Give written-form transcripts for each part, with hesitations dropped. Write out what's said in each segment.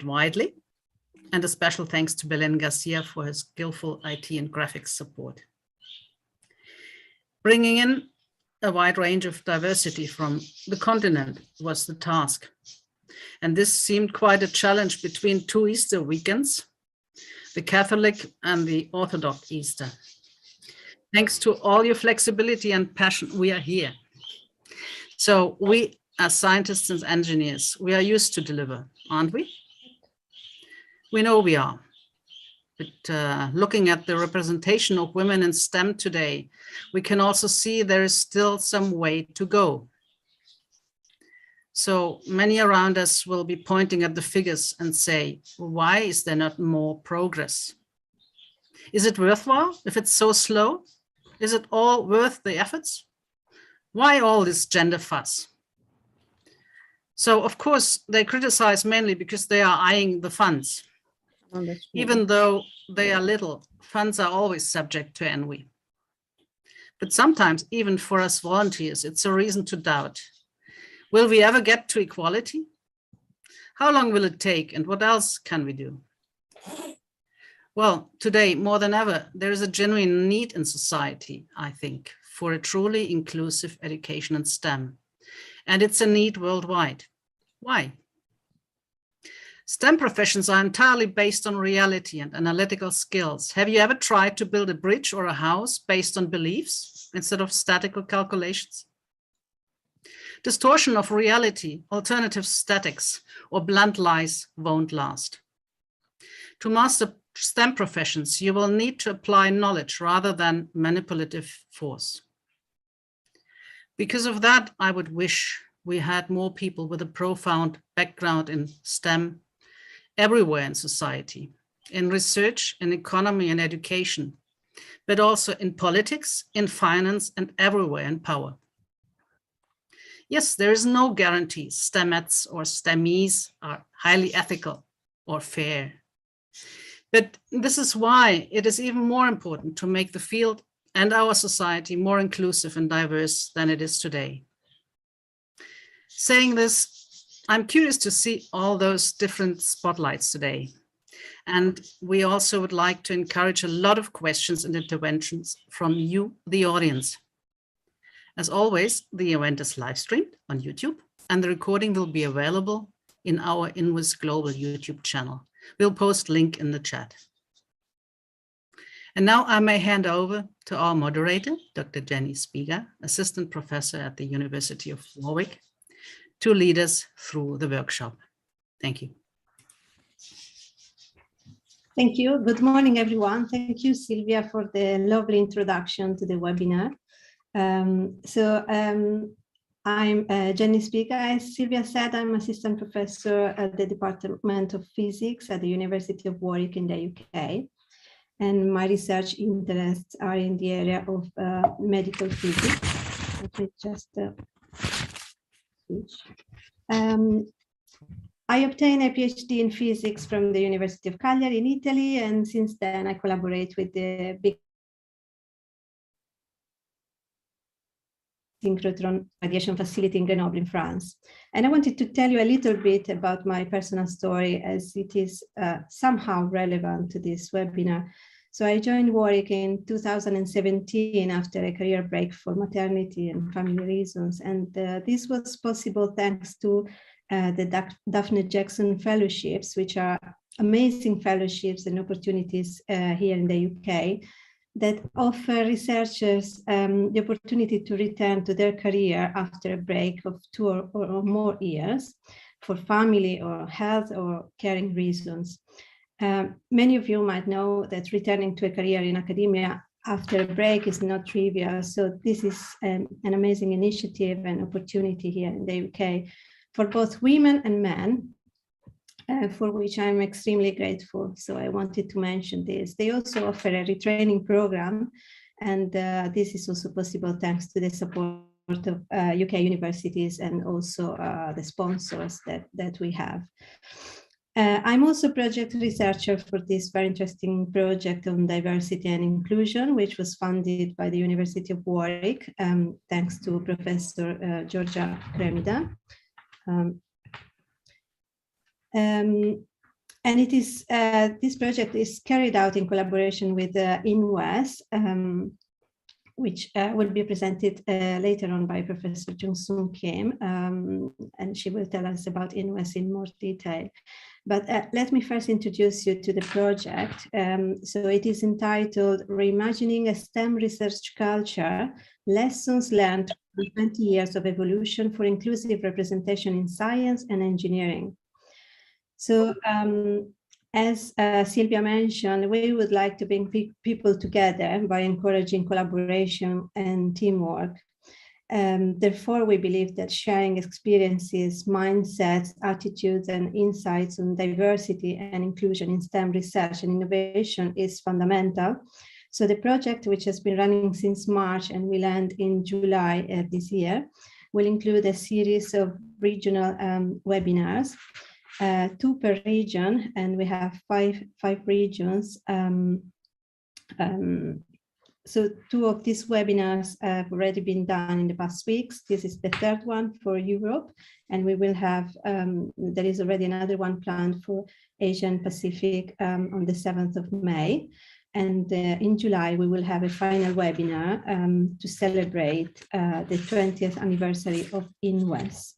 widely. And a special thanks to Belen Garcia for his skillful IT and graphics support. Bringing in a wide range of diversity from the continent was the task. And this seemed quite a challenge between two Easter weekends, the Catholic and the Orthodox Easter. Thanks to all your flexibility and passion, we are here. So we, as scientists and engineers, we are used to deliver, aren't we? We know we are. But looking at the representation of women in STEM today, we can also see there is still some way to go. So many around us will be pointing at the figures and say, why is there not more progress? Is it worthwhile if it's so slow? Is it all worth the efforts? Why all this gender fuss? So of course they criticize mainly because they are eyeing the funds. Even though they are little, funds are always subject to envy. But sometimes, even for us volunteers, it's a reason to doubt. Will we ever get to equality? How long will it take, and what else can we do? Well, today, more than ever, there is a genuine need in society, I think, for a truly inclusive education in STEM. And it's a need worldwide. Why? STEM professions are entirely based on reality and analytical skills. Have you ever tried to build a bridge or a house based on beliefs instead of statical calculations? Distortion of reality, alternative statics, or blunt lies won't last. To master STEM professions, you will need to apply knowledge rather than manipulative force. Because of that, I would wish we had more people with a profound background in STEM everywhere in society, in research, in economy and education, but also in politics, in finance, and everywhere in power. Yes, there is no guarantee STEMettes or STEMies are highly ethical or fair. But this is why it is even more important to make the field and our society more inclusive and diverse than it is today. Saying this, I'm curious to see all those different spotlights today. And we also would like to encourage a lot of questions and interventions from you, the audience. As always, the event is live streamed on YouTube, and the recording will be available in our INWES Global YouTube channel. We'll post link in the chat. And now I may hand over to our moderator, Dr. Jenny Spiga, Assistant Professor at the University of Warwick, to lead us through the workshop. Thank you. Thank you. Good morning, everyone. Thank you, Sylvia, for the lovely introduction to the webinar. I'm Jenny Spiga. As Sylvia said, I'm Assistant Professor at the Department of Physics at the University of Warwick in the UK. And my research interests are in the area of medical physics. Let me just switch. I obtained a PhD in physics from the University of Cagliari in Italy, and since then I collaborate with the big synchrotron radiation facility in Grenoble in France. And I wanted to tell you a little bit about my personal story, as it is somehow relevant to this webinar. So I joined Warwick in 2017 after a career break for maternity and family reasons. And this was possible thanks to the Daphne Jackson Fellowships, which are amazing fellowships and opportunities here in the UK that offer researchers the opportunity to return to their career after a break of 2 or more years for family or health or caring reasons. Many of you might know that returning to a career in academia after a break is not trivial. So this is an amazing initiative and opportunity here in the UK for both women and men, for which I'm extremely grateful. So I wanted to mention this. They also offer a retraining program, and this is also possible thanks to the support of UK universities and also the sponsors that we have. I'm also project researcher for this very interesting project on diversity and inclusion, which was funded by the University of Warwick, thanks to Professor Georgia Kremida. And it is this project is carried out in collaboration with INWES, which will be presented later on by Professor Jung Kim, and she will tell us about INWES in more detail. But let me first introduce you to the project. So it is entitled Reimagining a STEM Research Culture, Lessons Learned from 20 Years of Evolution for Inclusive Representation in Science and Engineering. So as Sylvia mentioned, we would like to bring people together by encouraging collaboration and teamwork. Therefore, we believe that sharing experiences, mindsets, attitudes, and insights on diversity and inclusion in STEM research and innovation is fundamental. So the project, which has been running since March and will end in July this year, will include a series of regional webinars, 2 per region, and we have five regions. So 2 of these webinars have already been done in the past weeks. This is the 3rd one for Europe, and we will have, there is already another one planned for Asia and Pacific on the 7th of May. And in July, we will have a final webinar to celebrate the 20th anniversary of INWES.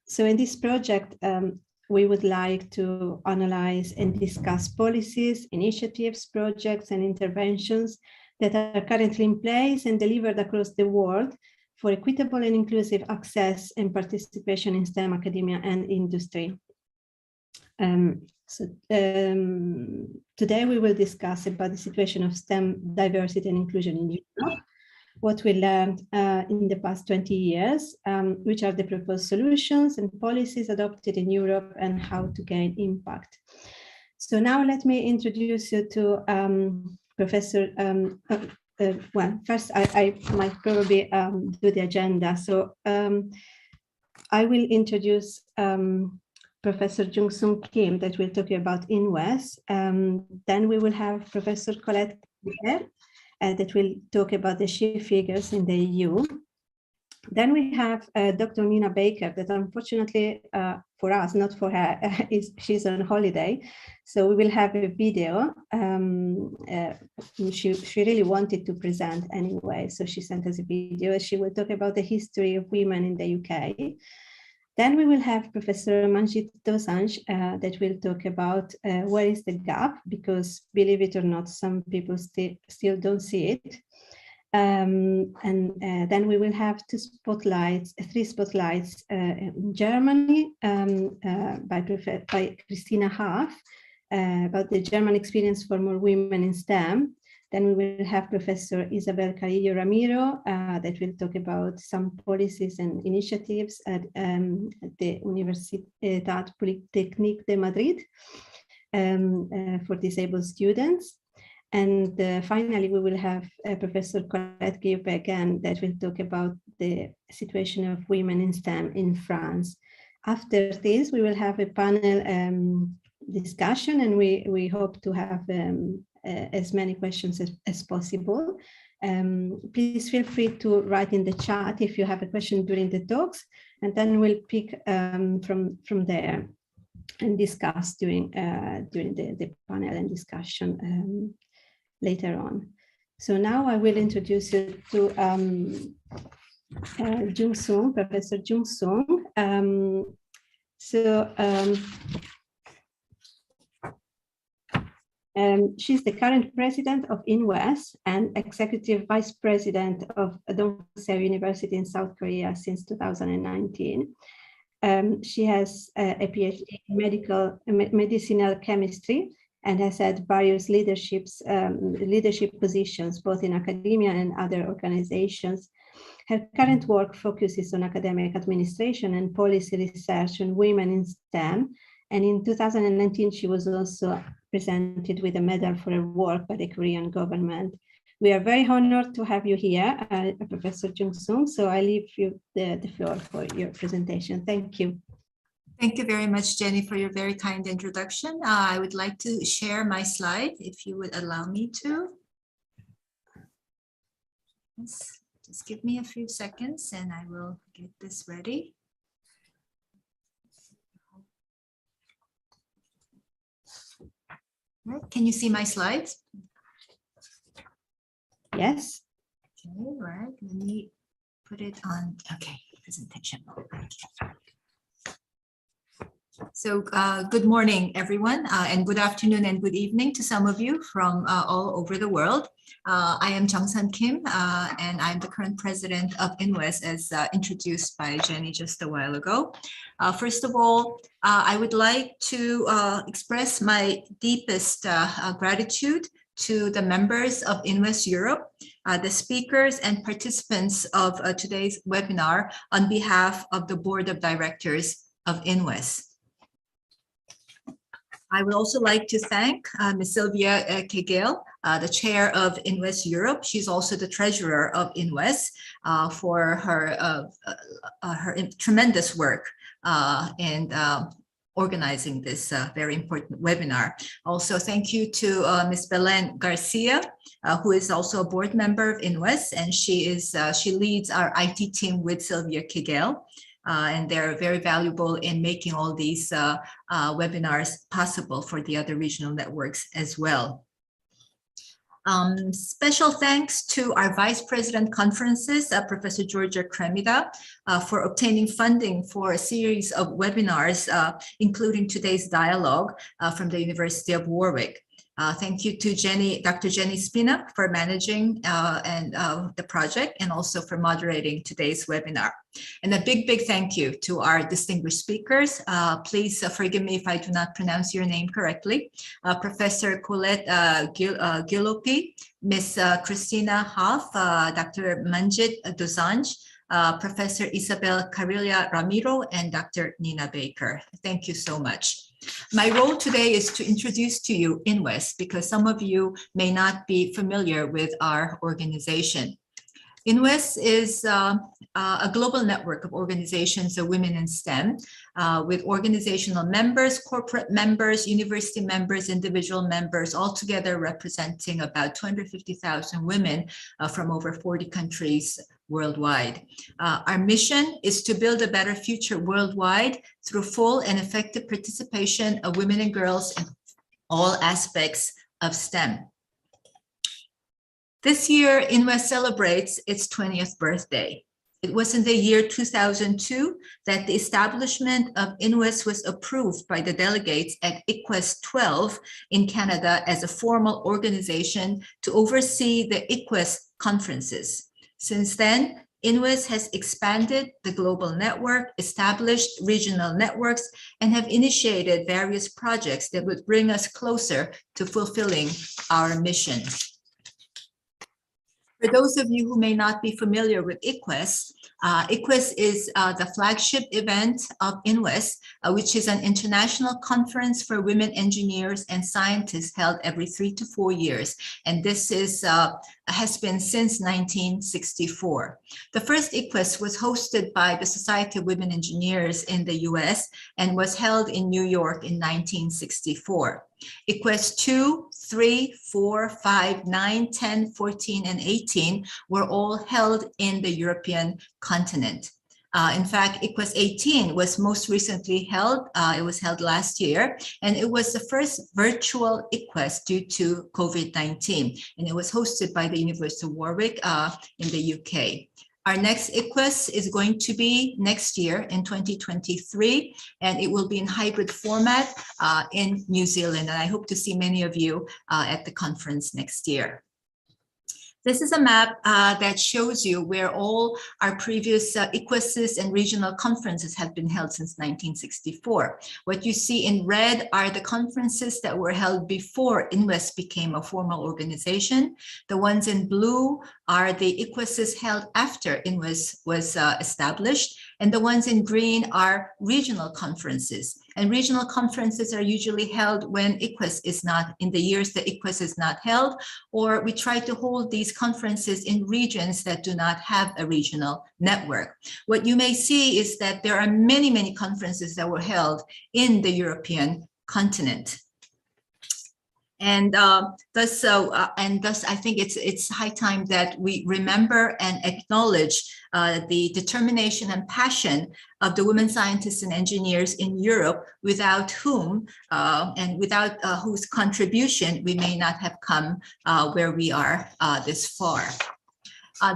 So in this project, we would like to analyze and discuss policies, initiatives, projects, and interventions that are currently in place and delivered across the world for equitable and inclusive access and participation in STEM academia and industry. Today we will discuss about the situation of STEM diversity and inclusion in Europe, what we learned in the past 20 years, which are the proposed solutions and policies adopted in Europe, and how to gain impact. So now let me introduce you to Professor, well, first I might probably do the agenda. So I will introduce Professor Jung Kim, that will talk about INWES. Then we will have Professor Colette Guillope, that will talk about the SHE figures in the EU. Then we have Dr. Nina Baker, that unfortunately for us, not for her, she's on holiday. So we will have a video. She really wanted to present anyway, so she sent us a video. She will talk about the history of women in the UK. Then we will have Professor Manjit Dosanjh that will talk about where is the gap, because believe it or not, some people still don't see it. And then we will have 3 spotlights in Germany by Christina Haaf about the German experience for more women in STEM. Then we will have Professor Isabel Carillo Ramiro that will talk about some policies and initiatives at the Universidad Politécnica de Madrid for disabled students. And finally, we will have Professor Colette Guillope again that will talk about the situation of women in STEM in France. After this, we will have a panel discussion, and we hope to have as many questions as possible. Please feel free to write in the chat if you have a question during the talks, and then we'll pick from there and discuss during the panel and discussion later on. So now I will introduce you to Professor Jung. She's the current president of INWES and executive vice president of Dosanjh University in South Korea since 2019. She has a PhD in medicinal chemistry and has had various leadership positions, both in academia and other organizations. Her current work focuses on academic administration and policy research on women in STEM. And in 2019, she was also presented with a medal for her work by the Korean government. We are very honored to have you here, Professor Jung. So I leave you the floor for your presentation. Thank you. Thank you very much, Jenny, for your very kind introduction. I would like to share my slide, if you would allow me to. Yes, just give me a few seconds and I will get this ready. Right. Can you see my slides? Yes. Okay, right. Let me put it on. Okay, presentation mode. So good morning, everyone, and good afternoon and good evening to some of you from all over the world. I am Dosanjh Kim, and I'm the current president of INWES, as introduced by Jenny just a while ago. First of all, I would like to express my deepest gratitude to the members of INWES Europe, the speakers and participants of today's webinar on behalf of the Board of Directors of INWES. I would also like to thank Ms. Sylvia Kegel, the chair of INWES Europe. She's also the treasurer of INWES for her tremendous work and organizing this very important webinar. Also, thank you to Ms. Belen Garcia, who is also a board member of INWES, and she leads our IT team with Sylvia Kegel. And they're very valuable in making all these webinars possible for the other regional networks as well. Special thanks to our Vice President Conferences, Professor Georgia Cremida, for obtaining funding for a series of webinars, including today's dialogue from the University of Warwick. Thank you to Dr. Jenny Spina for managing the project and also for moderating today's webinar. And a big, big thank you to our distinguished speakers. Please forgive me if I do not pronounce your name correctly. Professor Colette Guillope, Ms. Christina Haaf, Dr. Manjit Dosanjh, Professor Isabel, Carillo, Ramiro, and Dr. Nina Baker. Thank you so much. My role today is to introduce to you INWES because some of you may not be familiar with our organization. INWES is a global network of organizations of women in STEM with organizational members, corporate members, university members, individual members, all together representing about 250,000 women from over 40 countries worldwide. Our mission is to build a better future worldwide through full and effective participation of women and girls in all aspects of STEM. This year, INWES celebrates its 20th birthday. It was in the year 2002 that the establishment of INWES was approved by the delegates at ICWES 12 in Canada as a formal organization to oversee the ICWES conferences. Since then, INWES has expanded the global network, established regional networks, and have initiated various projects that would bring us closer to fulfilling our mission. For those of you who may not be familiar with ICWES, ICWES is the flagship event of INWES, which is an international conference for women engineers and scientists held every 3 to 4 years. And this has been since 1964. The first ICWES was hosted by the Society of Women Engineers in the US and was held in New York in 1964. ICWES 2, 3, 4, 5, 9, 10, 14, and 18 were all held in the European continent. In fact, ICWES 18 was most recently held. It was held last year, and it was the first virtual ICWES due to COVID-19, and it was hosted by the University of Warwick in the UK. Our next ICWES is going to be next year in 2023, and it will be in hybrid format in New Zealand. And I hope to see many of you at the conference next year. This is a map that shows you where all our previous ICWESs and regional conferences have been held since 1964. What you see in red are the conferences that were held before INWES became a formal organization. The ones in blue are the ICWESs held after INWES was established. And the ones in green are regional conferences. And regional conferences are usually held when ICWES is not, in the years that ICWES is not held, or we try to hold these conferences in regions that do not have a regional network. What you may see is that there are many, many conferences that were held in the European continent. And thus, I think it's high time that we remember and acknowledge the determination and passion of the women scientists and engineers in Europe, without whom and without whose contribution we may not have come where we are this far.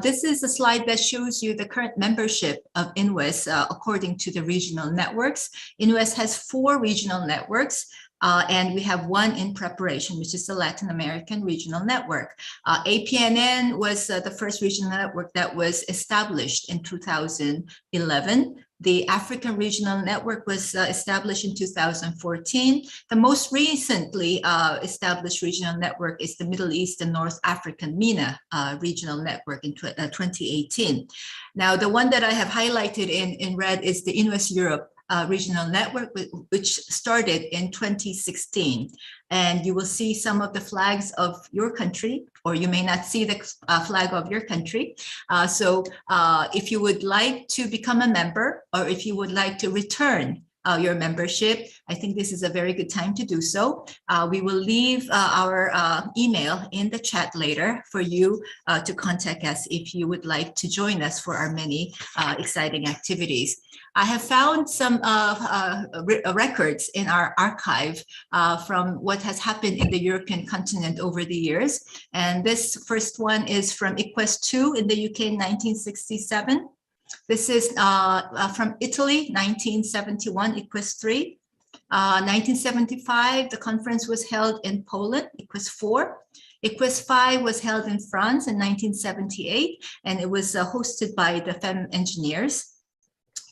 This is a slide that shows you the current membership of INWES according to the regional networks. INWES has 4 regional networks. And we have one in preparation, which is the Latin American Regional Network. APNN was the first regional network that was established in 2011. The African Regional Network was established in 2014. The most recently established regional network is the Middle East and North African MENA Regional Network in 2018. Now, the one that I have highlighted in red is the INWES Europe regional network, which started in 2016. And you will see some of the flags of your country, or you may not see the flag of your country. So if you would like to become a member, or if you would like to return your membership, I think this is a very good time to do so. We will leave our email in the chat later for you to contact us if you would like to join us for our many exciting activities. I have found some records in our archive from what has happened in the European continent over the years. And this first one is from INWES 2 in the UK in 1967. This is from Italy, 1971, INWES 3. 1975, the conference was held in Poland, INWES 4. INWES 5 was held in France in 1978, and it was hosted by the Femme Engineers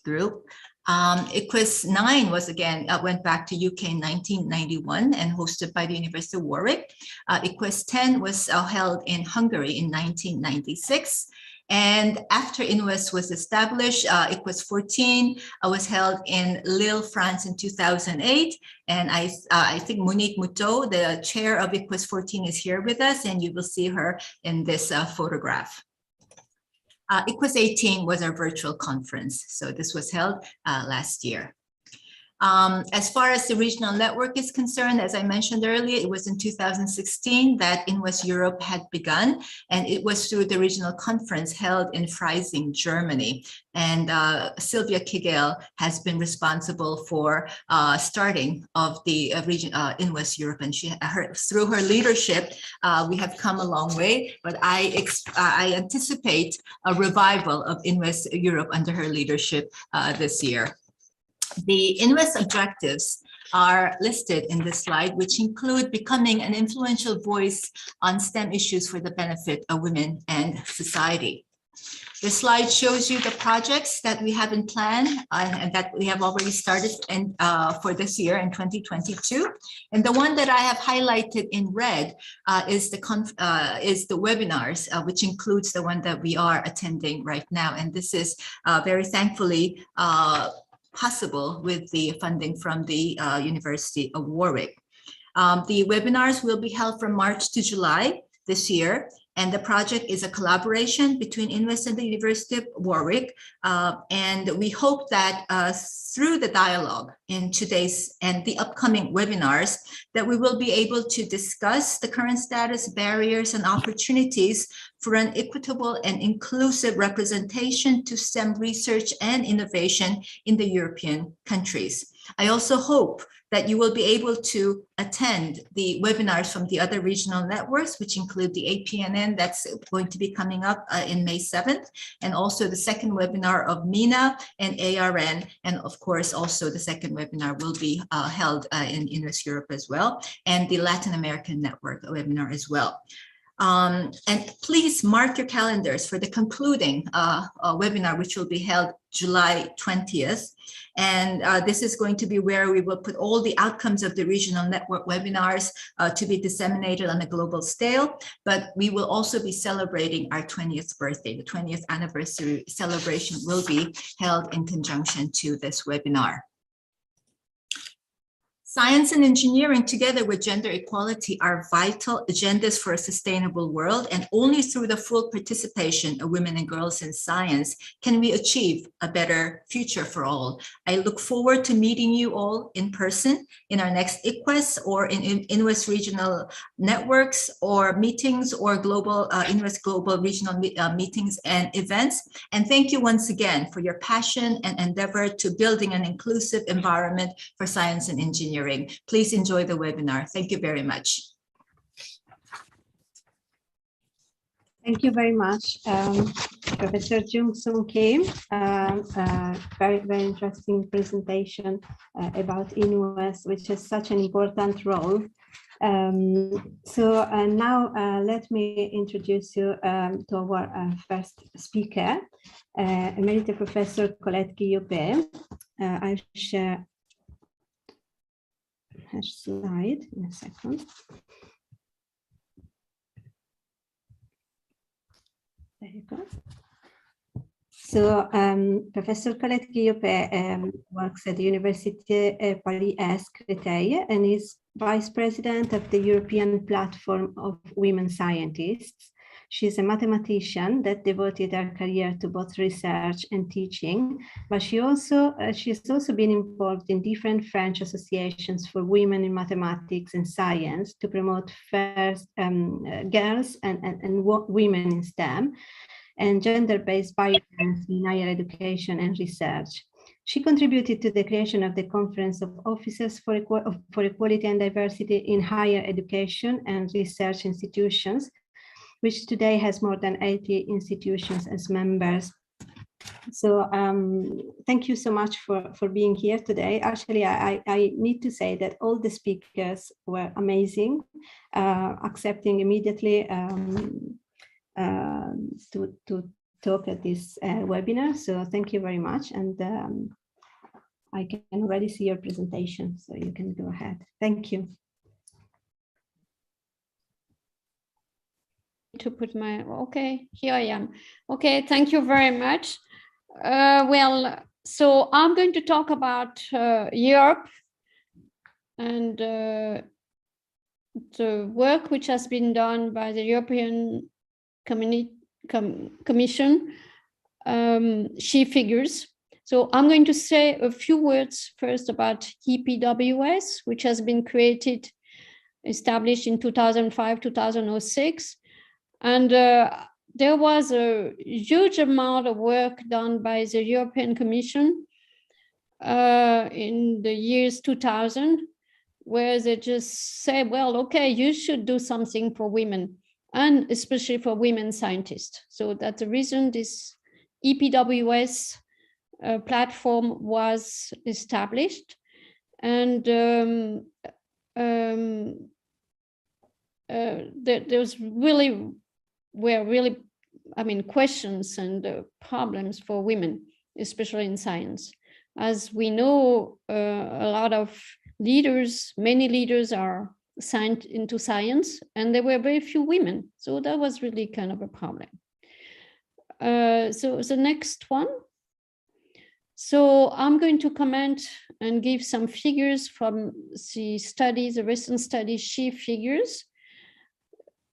group. INWES 9 was again, went back to UK in 1991 and hosted by the University of Warwick. INWES 10 was held in Hungary in 1996. And after INWES was established, INWES 14 was held in Lille, France in 2008. And I think Monique Moutot, the chair of INWES 14, is here with us, and you will see her in this photograph. INWES 18 was our virtual conference. So this was held last year. As far as the regional network is concerned, as I mentioned earlier, it was in 2016 that INWES Europe had begun, and it was through the regional conference held in Freising, Germany. And Sylvia Kegel has been responsible for starting of the region INWES Europe, and through her leadership, we have come a long way. But I anticipate a revival of INWES Europe under her leadership this year. The INWES objectives are listed in this slide, which include becoming an influential voice on STEM issues for the benefit of women and society. This slide shows you the projects that we have in plan and that we have already started for this year in 2022. And the one that I have highlighted in red is the webinars, which includes the one that we are attending right now. And this is very thankfully possible with the funding from the University of Warwick. The webinars will be held from March to July this year, and the project is a collaboration between INWES and the University of Warwick. And we hope that through the dialogue in today's and the upcoming webinars, that we will be able to discuss the current status, barriers, and opportunities for an equitable and inclusive representation to STEM research and innovation in the European countries. I also hope that you will be able to attend the webinars from the other regional networks, which include the APNN that's going to be coming up in May 7th, and also the second webinar of MENA and ARN, and of course also the second webinar will be held in INWES Europe as well, and the Latin American Network webinar as well. And please mark your calendars for the concluding webinar, which will be held July 20th. And this is going to be where we will put all the outcomes of the regional network webinars to be disseminated on a global scale. But we will also be celebrating our 20th birthday. The 20th anniversary celebration will be held in conjunction to this webinar. Science and engineering, together with gender equality, are vital agendas for a sustainable world, and only through the full participation of women and girls in science can we achieve a better future for all. I look forward to meeting you all in person in our next INWES or in INWES regional networks or meetings or global INWES global regional meetings and events. And thank you once again for your passion and endeavor to building an inclusive environment for science and engineering. Please enjoy the webinar. Thank you very much. Thank you very much, Professor Jung Kim. Very, very interesting presentation about INWES, which has such an important role. Now let me introduce you to our first speaker, Emerita Professor Colette Guillope. I'll share her slide in a second. There you go. So Professor Colette Guillope works at the Université Paris-Créteil and is Vice President of the European Platform of Women Scientists. She's a mathematician that devoted her career to both research and teaching, but she's also been involved in different French associations for women in mathematics and science to promote first girls and women in STEM and gender-based violence in higher education and research. She contributed to the creation of the Conference of Officers for Equality and Diversity in Higher Education and Research Institutions, which today has more than 80 institutions as members. So thank you so much for being here today. Actually, I need to say that all the speakers were amazing, accepting immediately to talk at this webinar. So thank you very much. And I can already see your presentation, so you can go ahead. Thank you. To put my, okay, here I am. Okay, thank you very much. Well, so I'm going to talk about Europe and the work which has been done by the European Commission, She Figures. So I'm going to say a few words first about EPWS, which has been established in 2005, 2006. And there was a huge amount of work done by the European Commission in the years 2000, where they just said, well, okay, you should do something for women, and especially for women scientists. So that's the reason this EPWS platform was established. And there's really questions and problems for women, especially in science. As we know, a lot of leaders, many leaders are signed into science, and there were very few women. So that was really kind of a problem. So the next one. So I'm going to comment and give some figures from the study, the recent study, She Figures.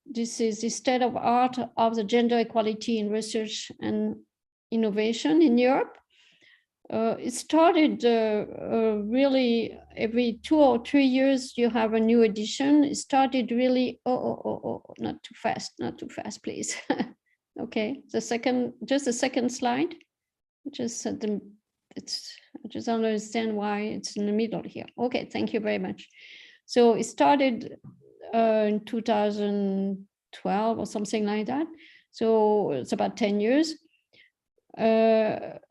This is the state of art of the gender equality in research and innovation in Europe. It started really every 2 or 3 years, you have a new edition. It started really, not too fast, please. Okay, just the second slide. I just don't understand why it's in the middle here. Okay, thank you very much. So it started in 2012 or something like that. So it's about 10 years.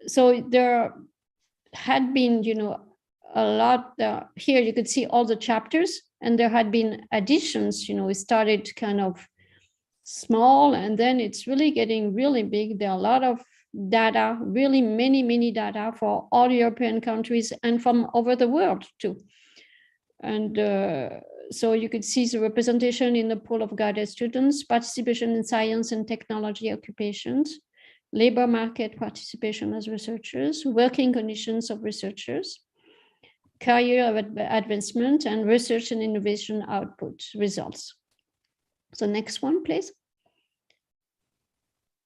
So there had been, a lot here you could see all the chapters, and there had been additions, it started kind of small, and then it's really getting really big. There are a lot of data, really many data for all European countries and from over the world too. And so you could see the representation in the pool of graduate students, participation in science and technology occupations, labor market participation as researchers, working conditions of researchers. career advancement and research and innovation output results. So next one, please.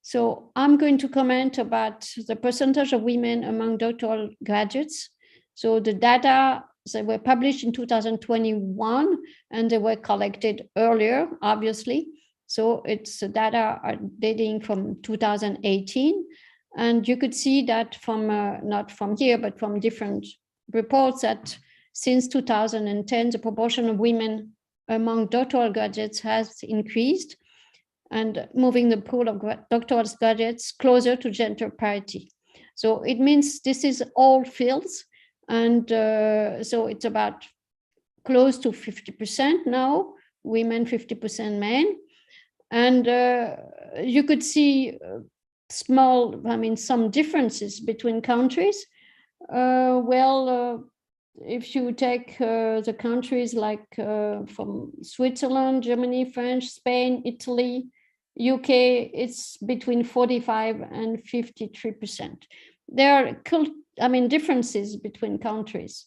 So I'm going to comment about the percentage of women among doctoral graduates. So the data, they were published in 2021 and they were collected earlier, obviously. So it's the data are dating from 2018. And you could see that from, not from here, but from different reports that since 2010, the proportion of women among doctoral graduates has increased, and moving the pool of doctoral graduates closer to gender parity. So it means this is all fields, and so it's about close to 50% now, women, 50% men. And you could see some differences between countries. If you take the countries like from Switzerland, Germany, France, Spain, Italy, UK, it's between 45 and 53%. There are differences between countries.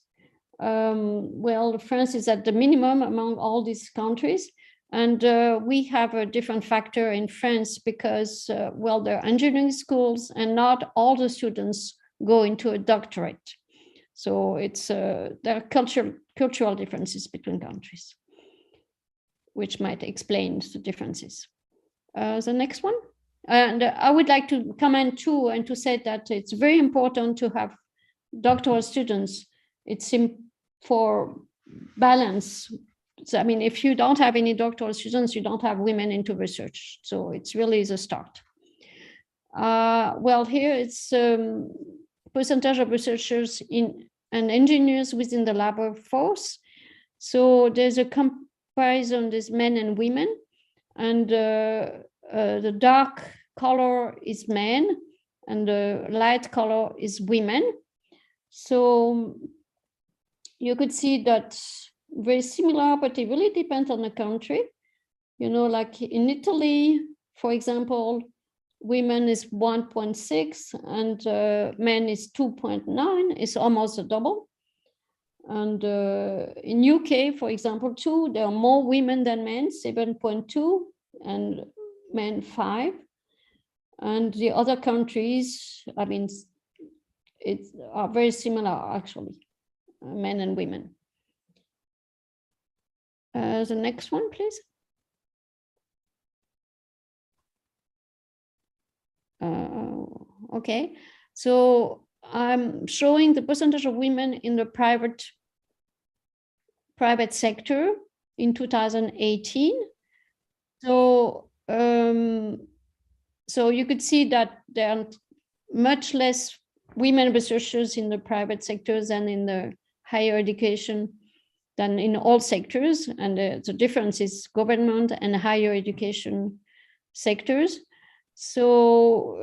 France is at the minimum among all these countries. And we have a different factor in France because, there are engineering schools and not all the students go into a doctorate. So there are cultural differences between countries, which might explain the differences. The next one. And I would like to comment too, and to say that it's very important to have doctoral students. It's for balance. So, if you don't have any doctoral students, you don't have women into research. So it's really the start. Here it's percentage of researchers and engineers within the labor force. So there's a comparison, there's men and women, and the dark color is men and the light color is women. So you could see that very similar, but it really depends on the country. Like in Italy, for example, women is 1.6 and men is 2.9. It's almost a double. And in UK, for example, too, there are more women than men, 7.2, and men 5. And the other countries, are very similar actually, men and women. The next one, please. Okay, so I'm showing the percentage of women in the private sector in 2018. So you could see that there are much less women researchers in the private sectors than in the higher education, than in all sectors. And the difference is government and higher education sectors. So,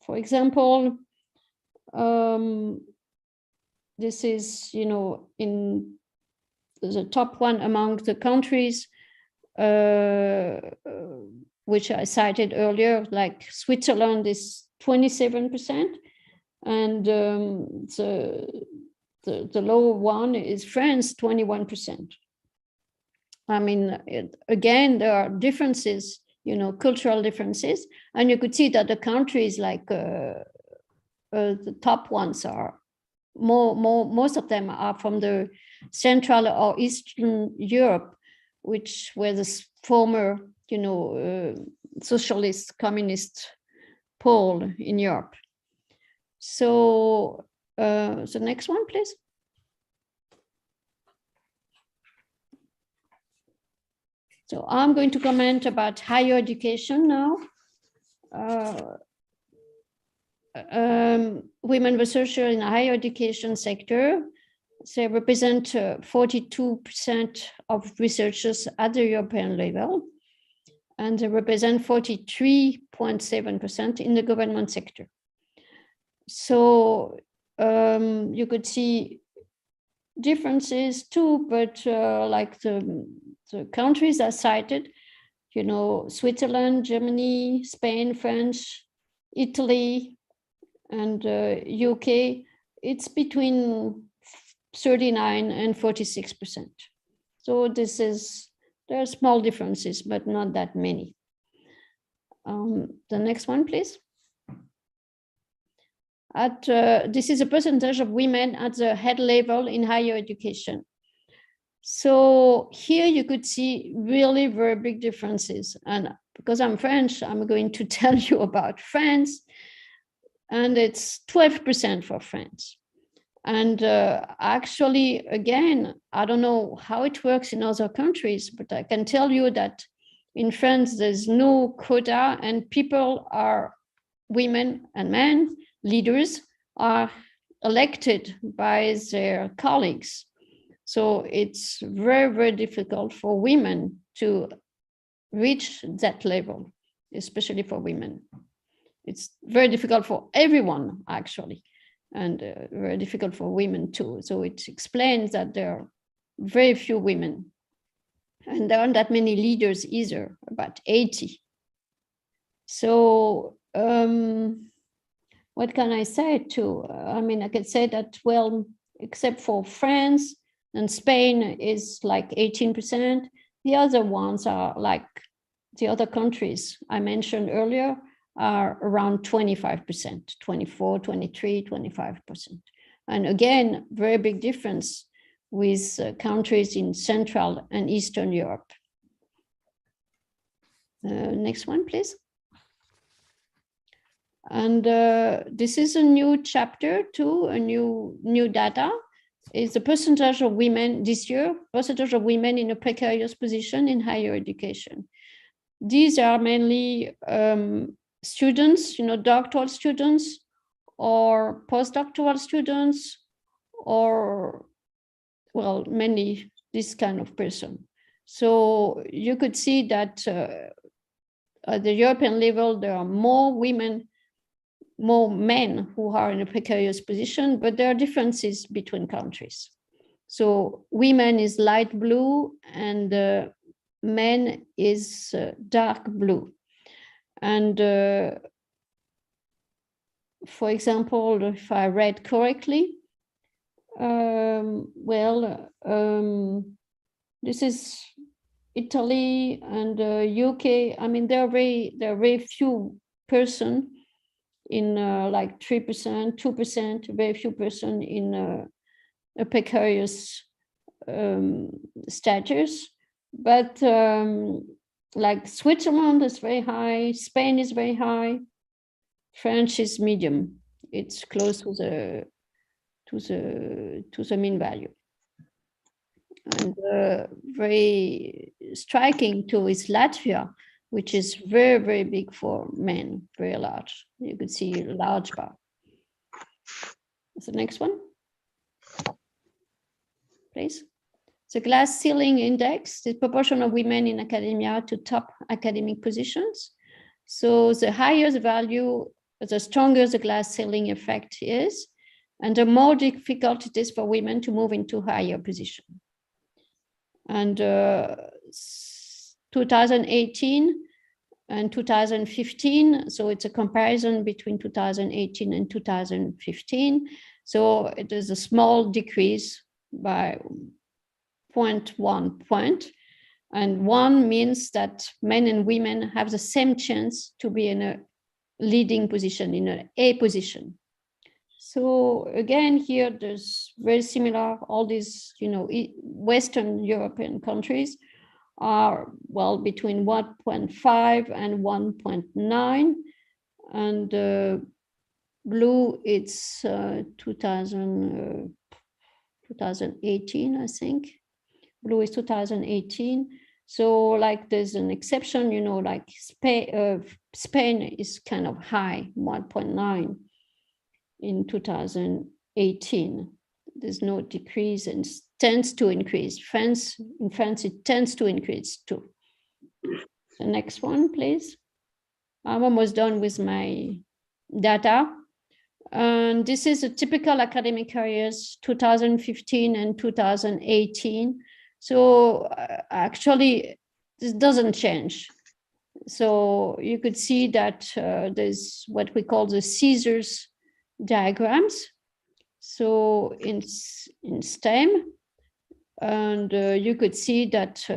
for example, this is, in the top one among the countries, which I cited earlier, like Switzerland is 27%, and the lower one is France, 21%. Again, there are differences, cultural differences, and you could see that the countries like the top ones are most of them are from the Central or Eastern Europe, which were the former, socialist, communist pole in Europe. So, the next one, please. So I'm going to comment about higher education now. Women researchers in the higher education sector, they represent 42% of researchers at the European level, and they represent 43.7% in the government sector. So you could see differences too, but like the countries are cited, Switzerland, Germany, Spain, France, Italy, and UK, it's between 39 and 46%. So there are small differences, but not that many. The next one, please. This is a percentage of women at the head level in higher education. So here you could see really very big differences. And because I'm French, I'm going to tell you about France. And it's 12% for France. And actually, again, I don't know how it works in other countries, but I can tell you that in France, there's no quota, and people are, women and men, leaders, are elected by their colleagues. So it's very, very difficult for women to reach that level, especially for women. It's very difficult for everyone, actually, and very difficult for women too. So it explains that there are very few women, and there aren't that many leaders either, about 80. So what can I say too? I mean, I could say that, well, except for France and Spain is like 18%. The other ones are like the other countries I mentioned earlier are around 25%, 24, 23, 25%. And again, very big difference with countries in Central and Eastern Europe. Next one, please. And this is a new chapter too, a new data. Is the percentage of women this year, percentage of women in a precarious position in higher education. These are mainly students, doctoral students or postdoctoral students, or, well, mainly this kind of person. So you could see that at the European level, there are more women, more men who are in a precarious position, but there are differences between countries. So women is light blue and men is dark blue. And for example, if I read correctly, this is Italy and UK. I mean, there are very few person in like 3%, 2%, very few person in a precarious status. But like Switzerland is very high, Spain is very high, French is medium. It's close to the mean value. And very striking too is Latvia, which is very, very big for men, very large. You could see a large bar. The next one, please. The glass ceiling index, the proportion of women in academia to top academic positions. So the higher the value, the stronger the glass ceiling effect is, and the more difficult it is for women to move into higher position. And 2018 and 2015, so it's a comparison between 2018 and 2015. So it is a small decrease by 0.1 point. And 1 means that men and women have the same chance to be in a leading position, in an A position. So again, here there's very similar, all these, Western European countries are, well, between 1.5 and 1.9. And blue, it's 2018, I think. Blue is 2018. So like there's an exception, like Spain is kind of high, 1.9 in 2018. There's no decrease and tends to increase. In France, it tends to increase too. The next one, please. I'm almost done with my data. And this is a typical academic careers, 2015 and 2018. So actually, this doesn't change. So you could see that there's what we call the scissors diagrams. So in STEM, and you could see that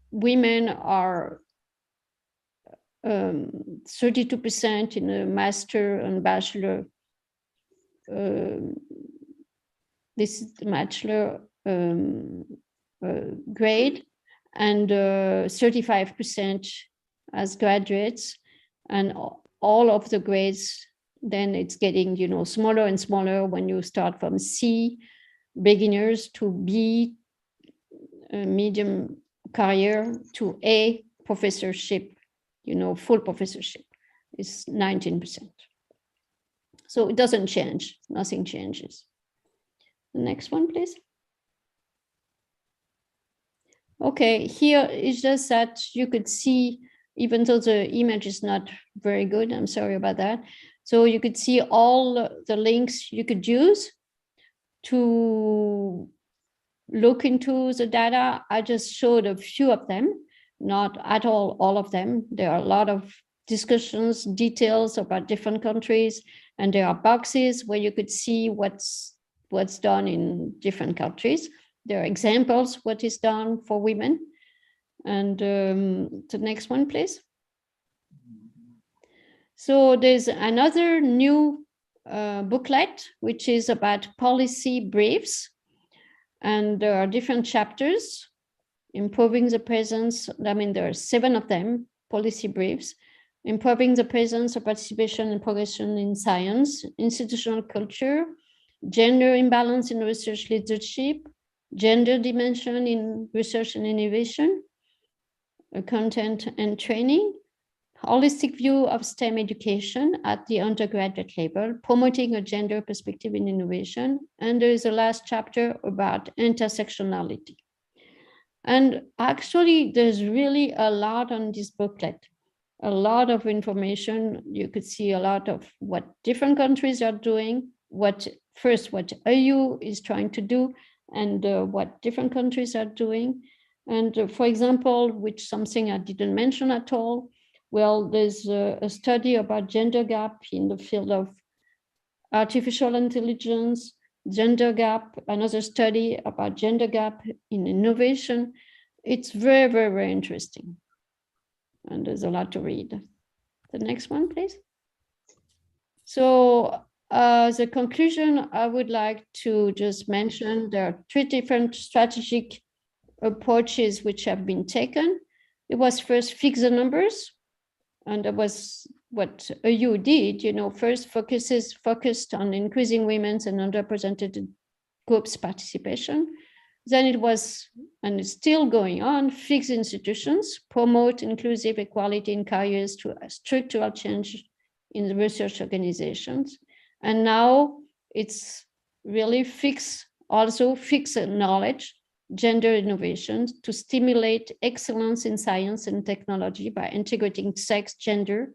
women are 32% in a master and bachelor. This is the bachelor grade, and 35% as graduates, and all of the grades. Then it's getting, you know, smaller and smaller when you start from C, beginners, to B, medium career, to A, professorship, you know, full professorship is 19%. So it doesn't change, nothing changes. The next one, please. Okay, here is just that you could see, even though the image is not very good, I'm sorry about that. So you could see all the links you could use to look into the data. I just showed a few of them, not at all of them. There are a lot of discussions, details about different countries, and there are boxes where you could see what's done in different countries. There are examples what is done for women. And the next one, please. So there's another new booklet, which is about policy briefs. And there are different chapters, improving the presence. I mean, there are 7 of them, policy briefs, improving the presence of participation and progression in science, institutional culture, gender imbalance in research leadership, gender dimension in research and innovation, content and training, holistic view of STEM education at the undergraduate level, promoting a gender perspective in innovation. And there is a last chapter about intersectionality. And actually, there's really a lot on this booklet, a lot of information. You could see a lot of what different countries are doing, what EU is trying to do, and what different countries are doing. And for example, which something I didn't mention at all, well, there's a study about gender gap in the field of artificial intelligence, gender gap, another study about gender gap in innovation. It's very, very, very interesting. And there's a lot to read. The next one, please. So as a conclusion, I would like to just mention there are 3 different strategic approaches which have been taken. It was first fix the numbers. And that was what EU did, you know, first focused on increasing women's and underrepresented groups' participation. Then it was, and it's still going on, fix institutions, promote inclusive equality in careers to a structural change in the research organizations. And now it's really fix knowledge, gender innovations to stimulate excellence in science and technology by integrating sex, gender,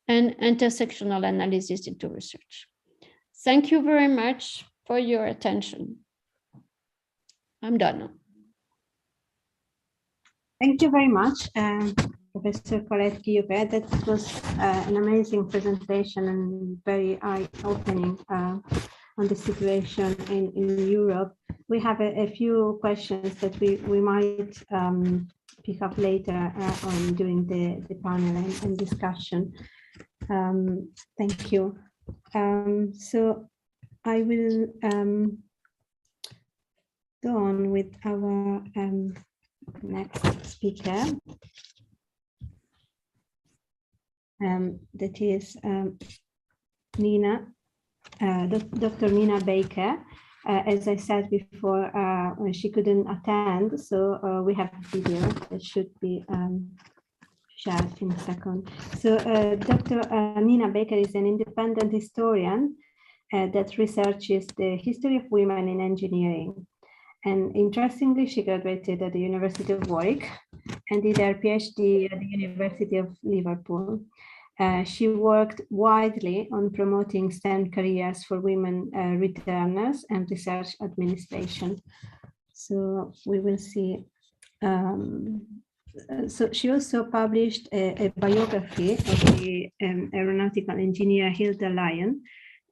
and intersectional analysis into research. Thank you very much for your attention. I'm done. Thank you very much, Professor Colette Guillope. That was an amazing presentation and very eye-opening on the situation in Europe. We have a few questions that we might pick up later on during the panel and discussion. Thank you. So I will go on with our next speaker. That is Nina. Dr. Nina Baker. As I said before, she couldn't attend, so we have a video that should be shared in a second. So Dr. Nina Baker is an independent historian that researches the history of women in engineering. And interestingly, she graduated at the University of Warwick and did her PhD at the University of Liverpool. She worked widely on promoting STEM careers for women returners and research administration. So we will see. So she also published a biography of the aeronautical engineer Hilda Lyon,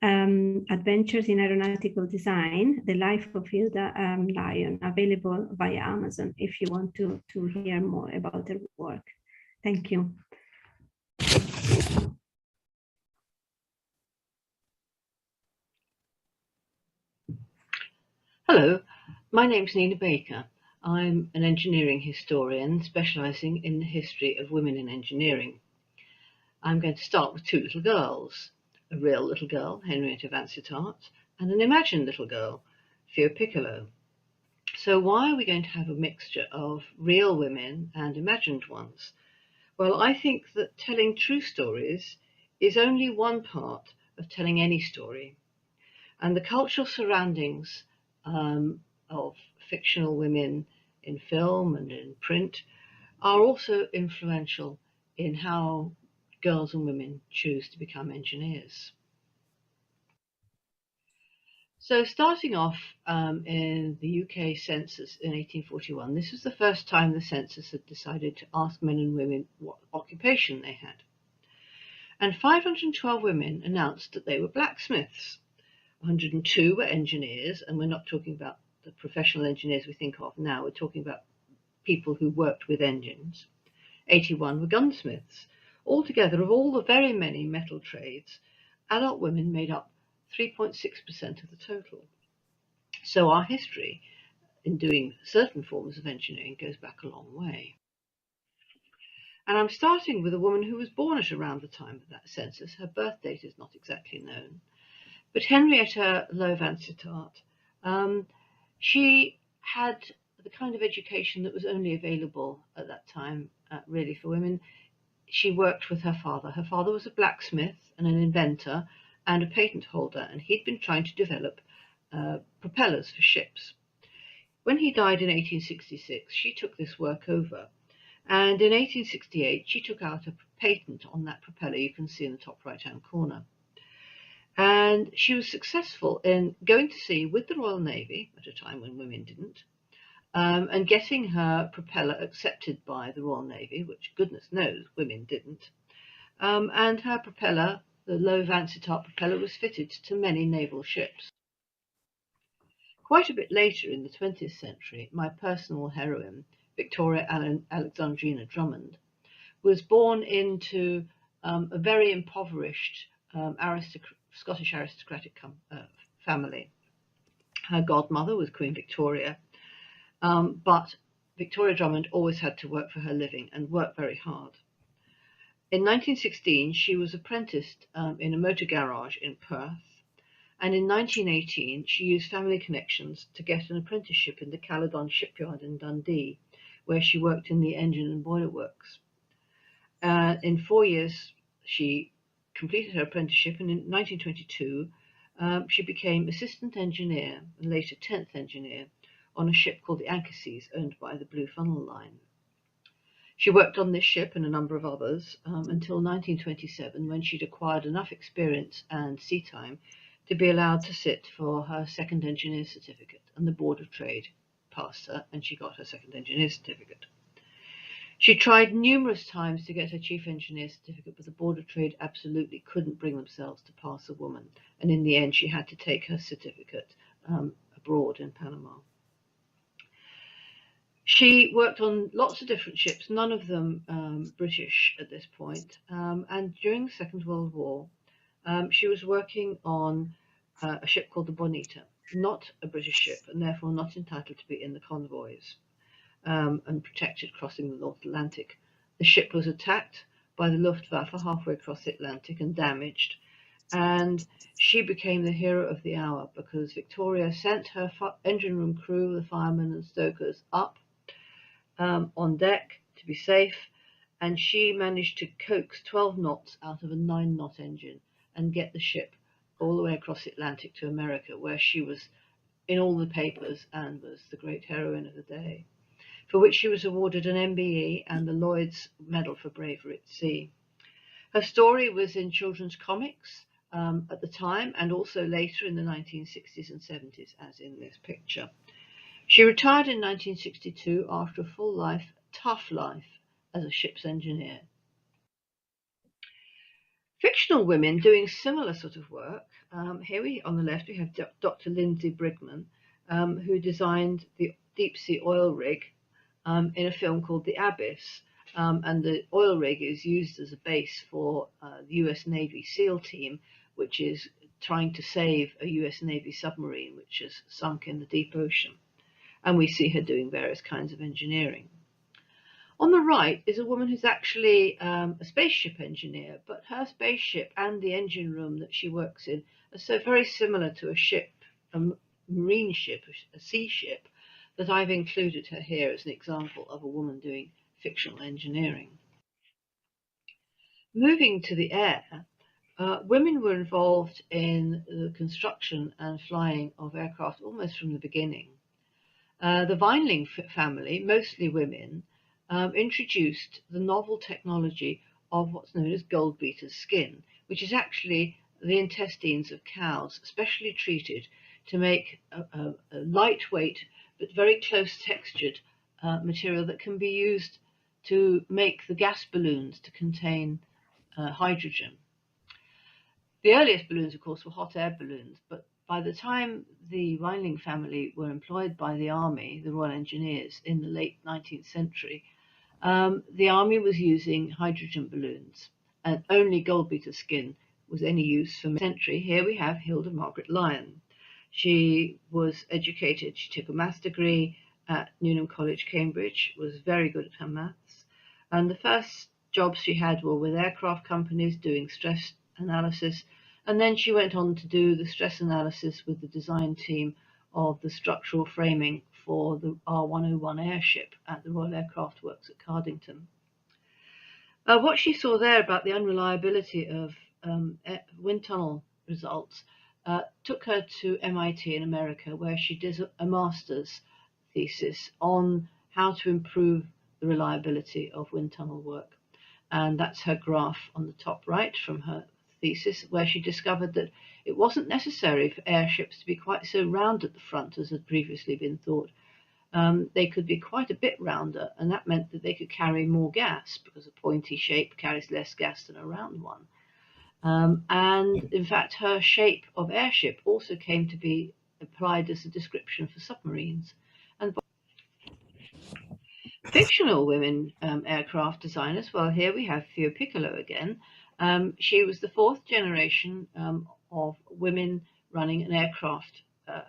Adventures in Aeronautical Design, The Life of Hilda Lyon, available via Amazon if you want to hear more about her work. Thank you. Hello, my name's Nina Baker. I'm an engineering historian specialising in the history of women in engineering. I'm going to start with two little girls, a real little girl, Henrietta Vansittart, and an imagined little girl, Fio Piccolo. So why are we going to have a mixture of real women and imagined ones? Well, I think that telling true stories is only one part of telling any story. And the cultural surroundings of fictional women in film and in print are also influential in how girls and women choose to become engineers. So starting off in the UK census in 1841, this was the first time the census had decided to ask men and women what occupation they had. And 512 women announced that they were blacksmiths. 102 were engineers, and we're not talking about the professional engineers we think of now, we're talking about people who worked with engines. 81 were gunsmiths. Altogether, of all the very many metal trades, adult women made up 3.6% of the total. So our history in doing certain forms of engineering goes back a long way. And I'm starting with a woman who was born at around the time of that census. Her birth date is not exactly known. But Henrietta Vansittart, she had the kind of education that was only available at that time, really, for women. She worked with her father. Her father was a blacksmith and an inventor and a patent holder, and he'd been trying to develop propellers for ships. When he died in 1866, she took this work over. And in 1868, she took out a patent on that propeller you can see in the top right-hand corner. And she was successful in going to sea with the Royal Navy at a time when women didn't, and getting her propeller accepted by the Royal Navy, which goodness knows women didn't. And her propeller, the low Vansittart propeller, was fitted to many naval ships. Quite a bit later in the 20th century, my personal heroine, Victoria Alexandrina Drummond, was born into a very impoverished Scottish aristocratic family. Her godmother was Queen Victoria, but Victoria Drummond always had to work for her living and work very hard. In 1916, she was apprenticed in a motor garage in Perth, and in 1918, she used family connections to get an apprenticeship in the Caledon shipyard in Dundee, where she worked in the engine and boiler works. In 4 years, she completed her apprenticeship, and in 1922, she became assistant engineer and later 10th engineer on a ship called the Anchises, owned by the Blue Funnel Line. She worked on this ship and a number of others until 1927, when she'd acquired enough experience and sea time to be allowed to sit for her second engineer certificate, and the Board of Trade passed her and she got her second engineer certificate. She tried numerous times to get her chief engineer certificate, but the Board of Trade absolutely couldn't bring themselves to pass a woman, and in the end she had to take her certificate abroad in Panama. She worked on lots of different ships, none of them British at this point, and during the Second World War she was working on a ship called the Bonita, not a British ship and therefore not entitled to be in the convoys and protected crossing the North Atlantic. The ship was attacked by the Luftwaffe halfway across the Atlantic and damaged, and she became the hero of the hour because Victoria sent her engine room crew, the firemen and stokers, up on deck to be safe, and she managed to coax 12 knots out of a 9-knot engine and get the ship all the way across the Atlantic to America, where she was in all the papers and was the great heroine of the day, for which she was awarded an MBE and the Lloyd's Medal for Bravery at Sea. Her story was in children's comics at the time and also later in the 1960s and 70s, as in this picture. She retired in 1962 after a full life, tough life, as a ship's engineer. Fictional women doing similar sort of work. Here on the left, we have Dr. Lindsay Brigman, who designed the deep sea oil rig in a film called The Abyss. And the oil rig is used as a base for the US Navy SEAL team, which is trying to save a US Navy submarine which has sunk in the deep ocean. And we see her doing various kinds of engineering. On the right is a woman who's actually a spaceship engineer, but her spaceship and the engine room that she works in are so very similar to a ship, a marine ship, a sea ship, that I've included her here as an example of a woman doing fictional engineering. Moving to the air, women were involved in the construction and flying of aircraft almost from the beginning. The Vineling family, mostly women, introduced the novel technology of what's known as gold beater skin, which is actually the intestines of cows, specially treated to make a lightweight but very close textured material that can be used to make the gas balloons to contain hydrogen. The earliest balloons, of course, were hot air balloons, but by the time the Vineling family were employed by the Army, the Royal Engineers, in the late 19th century, the Army was using hydrogen balloons, and only gold beater skin was any use for century. Here we have Hilda Margaret Lyon. She was educated, she took a maths degree at Newnham College, Cambridge, was very good at her maths, and the first jobs she had were with aircraft companies doing stress analysis, and then she went on to do the stress analysis with the design team of the structural framing for the R101 airship at the Royal Aircraft Works at Cardington. What she saw there about the unreliability of wind tunnel results took her to MIT in America, where she did a master's thesis on how to improve the reliability of wind tunnel work. And that's her graph on the top right from her thesis, where she discovered that it wasn't necessary for airships to be quite so round at the front as had previously been thought. They could be quite a bit rounder, and that meant that they could carry more gas, because a pointy shape carries less gas than a round one. And in fact, her shape of airship also came to be applied as a description for submarines. And fictional women aircraft designers, well, here we have Theo Piccolo again. She was the fourth generation of women running an aircraft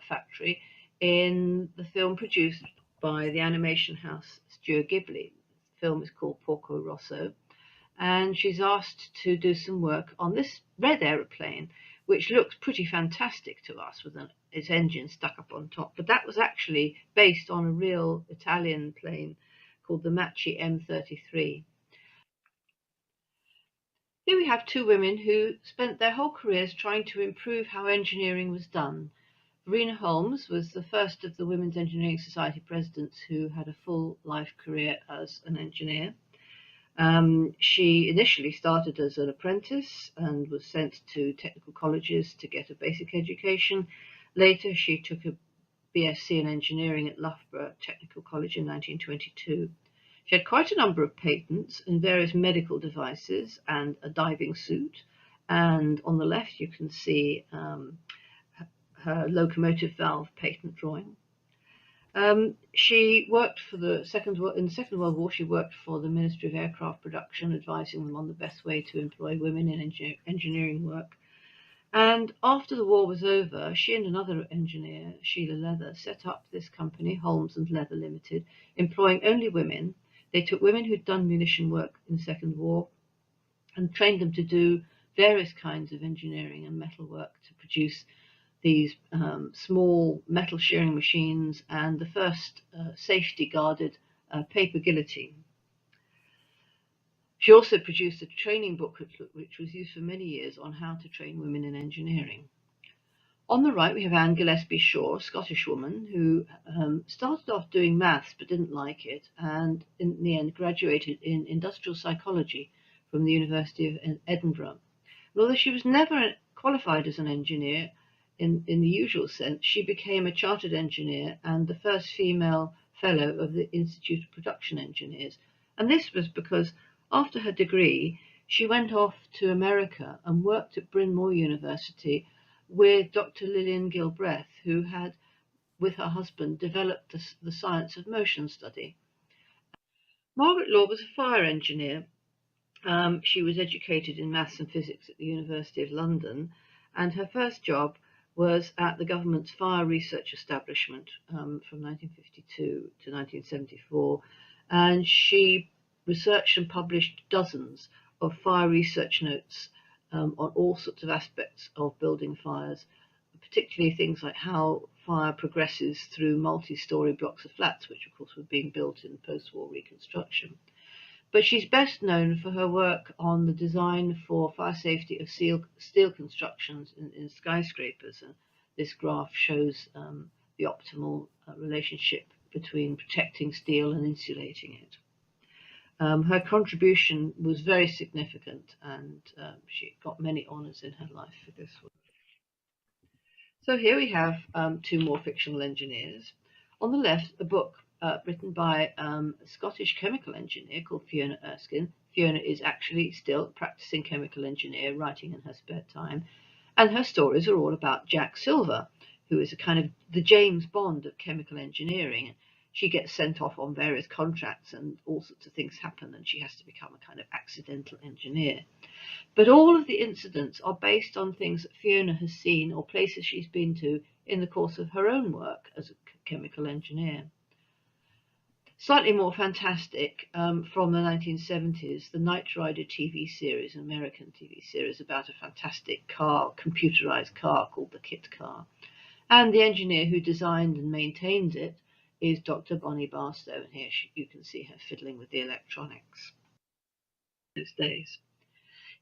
factory in the film produced by the animation house Studio Ghibli. The film is called Porco Rosso, and she's asked to do some work on this red aeroplane, which looks pretty fantastic to us with its engine stuck up on top, but that was actually based on a real Italian plane called the Macchi M33. Here we have two women who spent their whole careers trying to improve how engineering was done. Verena Holmes was the first of the Women's Engineering Society presidents who had a full life career as an engineer. She initially started as an apprentice and was sent to technical colleges to get a basic education. Later, she took a BSc in engineering at Loughborough Technical College in 1922. She had quite a number of patents in various medical devices and a diving suit. And on the left, you can see her locomotive valve patent drawing. She worked for in the Second World War. She worked for the Ministry of Aircraft Production, advising them on the best way to employ women in engineering work. And after the war was over, she and another engineer, Sheila Leather, set up this company, Holmes and Leather Limited, employing only women. They took women who'd done munition work in the Second War and trained them to do various kinds of engineering and metal work to produce these small metal shearing machines and the first safety-guarded paper guillotine. She also produced a training booklet which was used for many years on how to train women in engineering. On the right, we have Anne Gillespie Shaw, a Scottish woman who started off doing maths but didn't like it, and in the end graduated in industrial psychology from the University of Edinburgh. And although she was never qualified as an engineer in the usual sense, she became a chartered engineer and the first female fellow of the Institute of Production Engineers. And this was because after her degree, she went off to America and worked at Bryn Mawr University with Dr. Lillian Gilbreth, who had, with her husband, developed the science of motion study. Margaret Law was a fire engineer. She was educated in maths and physics at the University of London, and her first job was at the government's fire research establishment from 1952 to 1974, and she researched and published dozens of fire research notes on all sorts of aspects of building fires, particularly things like how fire progresses through multi-story blocks of flats, which of course were being built in post-war reconstruction. But she's best known for her work on the design for fire safety of steel constructions in skyscrapers. And this graph shows the optimal relationship between protecting steel and insulating it. Her contribution was very significant, and she got many honours in her life for this work. So here we have two more fictional engineers. On the left, a book written by a Scottish chemical engineer called Fiona Erskine. Fiona is actually still a practicing chemical engineer, writing in her spare time. And her stories are all about Jack Silver, who is a kind of the James Bond of chemical engineering. She gets sent off on various contracts and all sorts of things happen, and she has to become a kind of accidental engineer. But all of the incidents are based on things that Fiona has seen or places she's been to in the course of her own work as a chemical engineer. Slightly more fantastic, from the 1970s, the Knight Rider TV series, an American TV series about a fantastic car, computerized car called the Kit Car. And the engineer who designed and maintains it is Dr. Bonnie Barstow, and here you can see her fiddling with the electronics those days.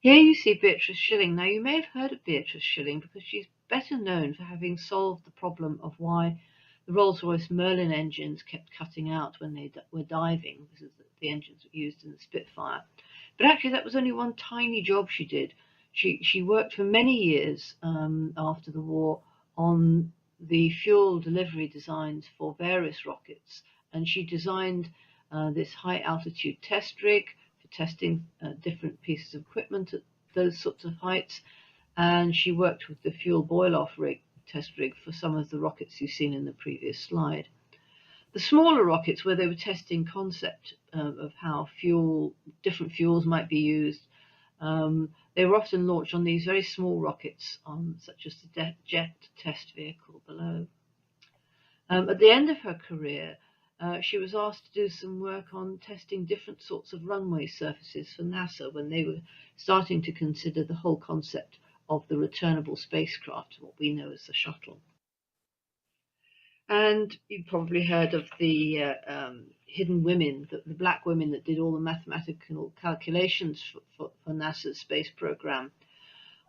Here you see Beatrice Schilling. Now, you may have heard of Beatrice Schilling because she's better known for having solved the problem of why the Rolls-Royce Merlin engines kept cutting out when they were diving, because the engines were used in the Spitfire. But actually, that was only one tiny job she did. She worked for many years after the war on the fuel delivery designs for various rockets, and she designed this high-altitude test rig for testing different pieces of equipment at those sorts of heights, and she worked with the fuel boil-off test rig for some of the rockets you've seen in the previous slide. The smaller rockets, where they were testing concept of how different fuels might be used, they were often launched on these very small rockets, such as the jet test vehicle below. At the end of her career, she was asked to do some work on testing different sorts of runway surfaces for NASA when they were starting to consider the whole concept of the returnable spacecraft, what we know as the shuttle. And you've probably heard of the hidden women, the black women that did all the mathematical calculations for NASA's space program.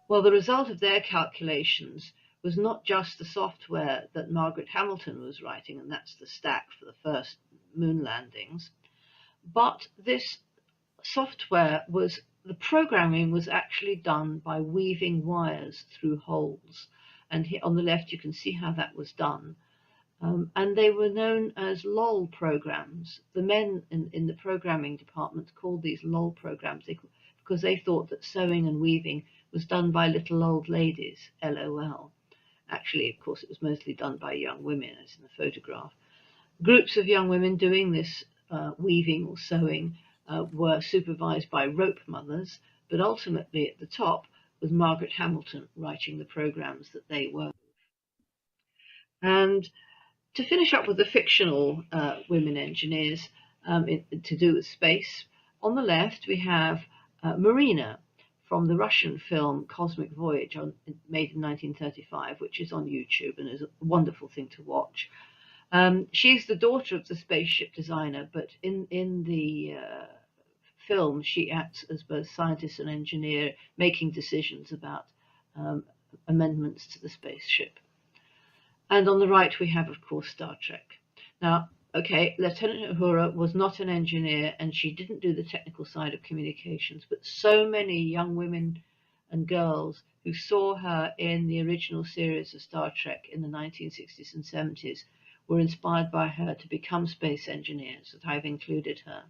Well, the result of their calculations was not just the software that Margaret Hamilton was writing, and that's the stack for the first moon landings, but this software the programming was actually done by weaving wires through holes. And here on the left, you can see how that was done. And they were known as LOL programs. The men in the programming department called these LOL programs because they thought that sewing and weaving was done by little old ladies, LOL. Actually, of course, it was mostly done by young women, as in the photograph. Groups of young women doing this weaving or sewing were supervised by rope mothers, but ultimately at the top was Margaret Hamilton writing the programs that they were. And to finish up with the fictional women engineers to do with space, on the left we have Marina from the Russian film Cosmic Voyage, made in 1935, which is on YouTube and is a wonderful thing to watch. She's the daughter of the spaceship designer, but in the film she acts as both scientist and engineer, making decisions about amendments to the spaceship. And on the right we have, of course, Star Trek. Now, okay, Lieutenant Uhura was not an engineer and she didn't do the technical side of communications, but so many young women and girls who saw her in the original series of Star Trek in the 1960s and 70s were inspired by her to become space engineers, that I've included her.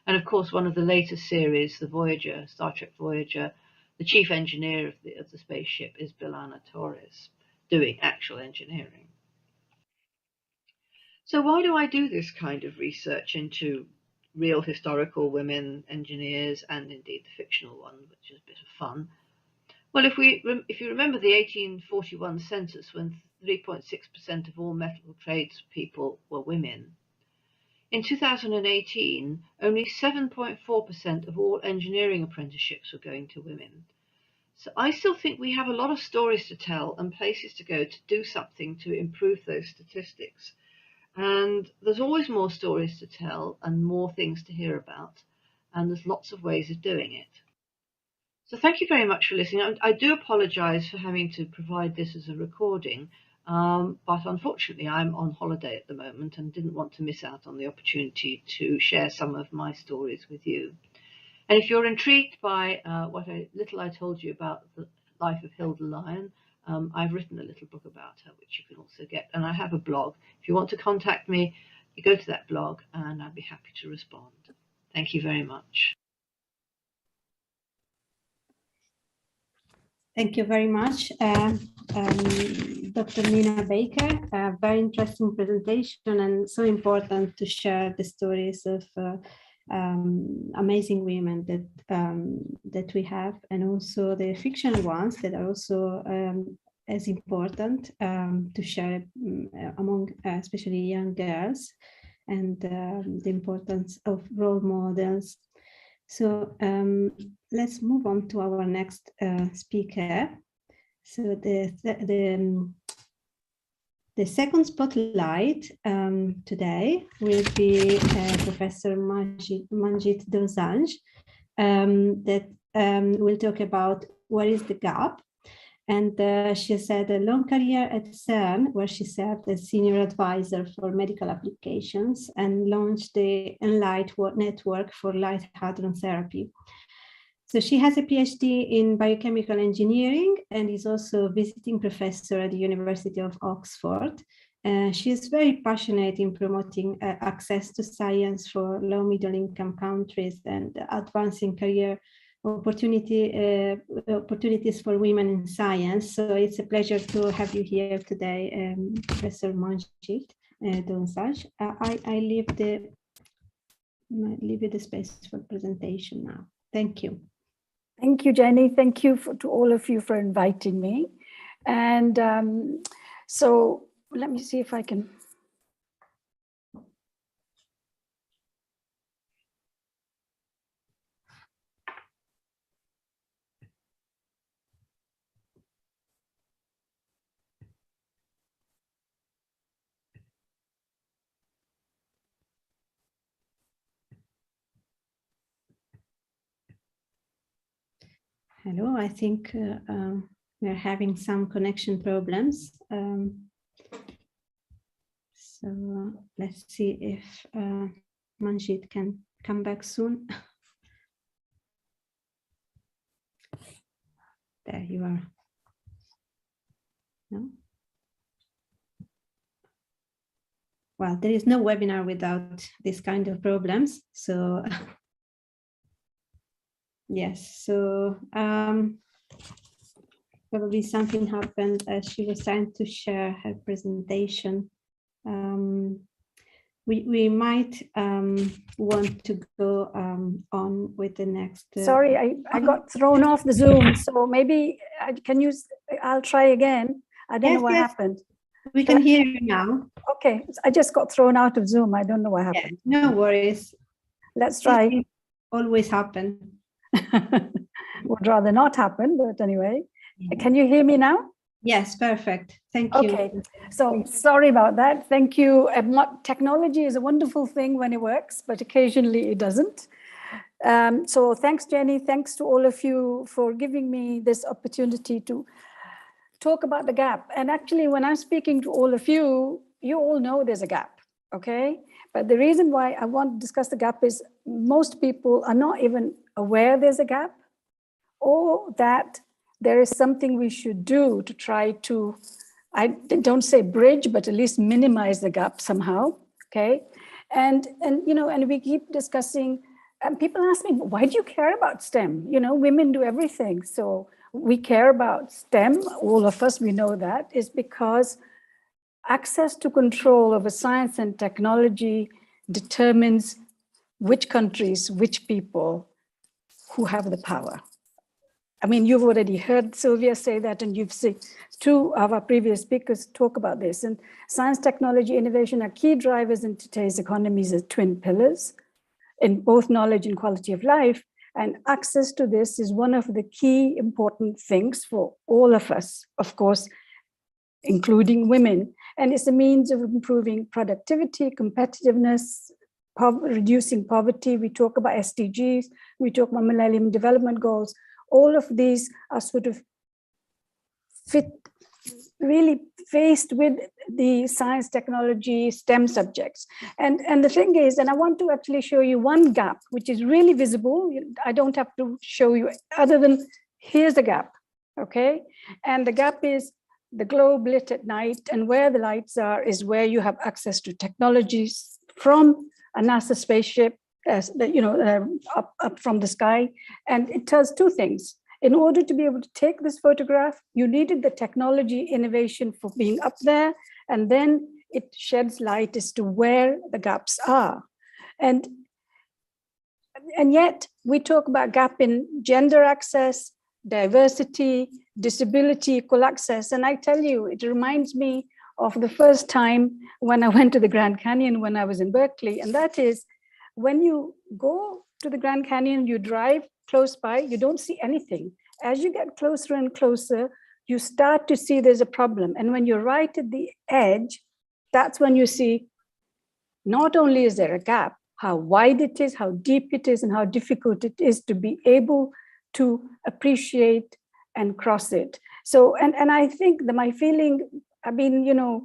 And of course, one of the later series, the Voyager, Star Trek Voyager, the chief engineer of the spaceship is Bilana Torres, doing actual engineering. So why do I do this kind of research into real historical women engineers, and indeed the fictional one, which is a bit of fun? Well, if you remember the 1841 census, when 3.6% of all metal tradespeople were women, in 2018, only 7.4% of all engineering apprenticeships were going to women. So I still think we have a lot of stories to tell and places to go to do something to improve those statistics. And there's always more stories to tell and more things to hear about. And there's lots of ways of doing it. So thank you very much for listening. I do apologize for having to provide this as a recording. But unfortunately, I'm on holiday at the moment and didn't want to miss out on the opportunity to share some of my stories with you. And if you're intrigued by what little I told you about the life of Hilda Lyon, I've written a little book about her, which you can also get. And I have a blog. If you want to contact me, you go to that blog and I'd be happy to respond. Thank you very much. Thank you very much, Dr. Nina Baker. A very interesting presentation and so important to share the stories of amazing women that we have, and also the fictional ones that are also as important to share among especially young girls, and the importance of role models. So let's move on to our next speaker. So the second spotlight today will be Professor Manjit Dosanjh, that will talk about what is the gap. And she has had a long career at CERN, where she served as senior advisor for medical applications and launched the Enlight Network for Light Hadron Therapy. So she has a PhD in biochemical engineering and is also a visiting professor at the University of Oxford. She is very passionate in promoting access to science for low middle income countries and advancing career opportunities for women in science. So it's a pleasure to have you here today, Professor Manjit Dosanjh. I leave you the space for presentation now. Thank you. Thank you, Jenny. Thank you to all of you for inviting me. And so let me see if I can. Hello, I think we're having some connection problems. So let's see if Manjit can come back soon. There you are. No? Well, there is no webinar without this kind of problems. So yes, so probably something happened as she was trying to share her presentation. We might want to go on with the next. Sorry, I got thrown off the Zoom, so maybe I'll try again. I don't know what happened. We can hear you now. Okay, I just got thrown out of Zoom. I don't know what happened. Yeah, no worries. Let's try. It always happen. Would rather not happen, but anyway. Can you hear me now? Yes, perfect. Thank you. Okay, so sorry about that. Thank you. Technology is a wonderful thing when it works, but occasionally it doesn't. So thanks, Jenny. Thanks to all of you for giving me this opportunity to talk about the gap. And actually, when I'm speaking to all of you, you all know there's a gap, okay? But the reason why I want to discuss the gap is most people are not even aware there's a gap, or that there is something we should do to try to, I don't say bridge, but at least minimize the gap somehow, okay? And we keep discussing And people ask me, why do you care about STEM? You know, women do everything. So we care about STEM, all of us, we know that, is because access to control over science and technology determines which countries, which people who have the power. I mean, you've already heard Sylvia say that, and you've seen two of our previous speakers talk about this. And science, technology, innovation are key drivers in today's economies as twin pillars in both knowledge and quality of life. And access to this is one of the key important things for all of us, of course, including women. And it's a means of improving productivity, competitiveness, reducing poverty. We talk about SDGs, we talk about Millennium Development Goals. All of these are sort of really faced with the science, technology, STEM subjects. And the thing is, and I want to actually show you one gap, which is really visible. I don't have to show you other than here's the gap, okay? And the gap is the globe lit at night, and where the lights are is where you have access to technologies from a NASA spaceship, up from the sky. And it does two things. In order to be able to take this photograph, you needed the technology innovation for being up there, and then it sheds light as to where the gaps are. And yet we talk about gap in gender access, diversity, disability, equal access. And I tell you, it reminds me of the first time when I went to the Grand Canyon when I was in Berkeley. And that is, when you go to the Grand Canyon, you drive close by, you don't see anything. As you get closer and closer, you start to see there's a problem. And when you're right at the edge, that's when you see not only is there a gap, how wide it is, how deep it is, and how difficult it is to be able to appreciate and cross it. So, and I think that my feeling, I mean, you know,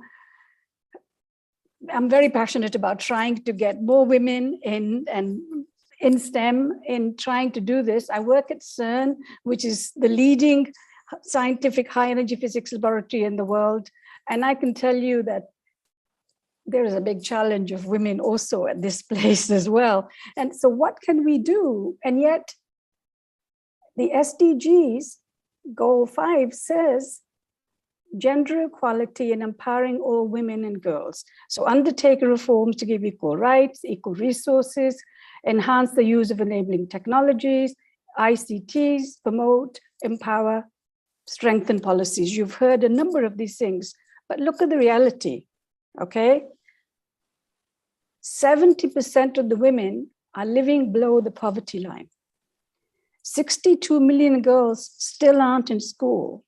I'm very passionate about trying to get more women in STEM, in trying to do this. I work at CERN, which is the leading scientific high energy physics laboratory in the world. And I can tell you that there is a big challenge of women also at this place as well. And so what can we do? And yet the SDGs, goal 5 says, gender equality and empowering all women and girls. So undertake reforms to give equal rights, equal resources, enhance the use of enabling technologies, ICTs, promote, empower, strengthen policies. You've heard a number of these things, but look at the reality, okay? 70% of the women are living below the poverty line. 62 million girls still aren't in school.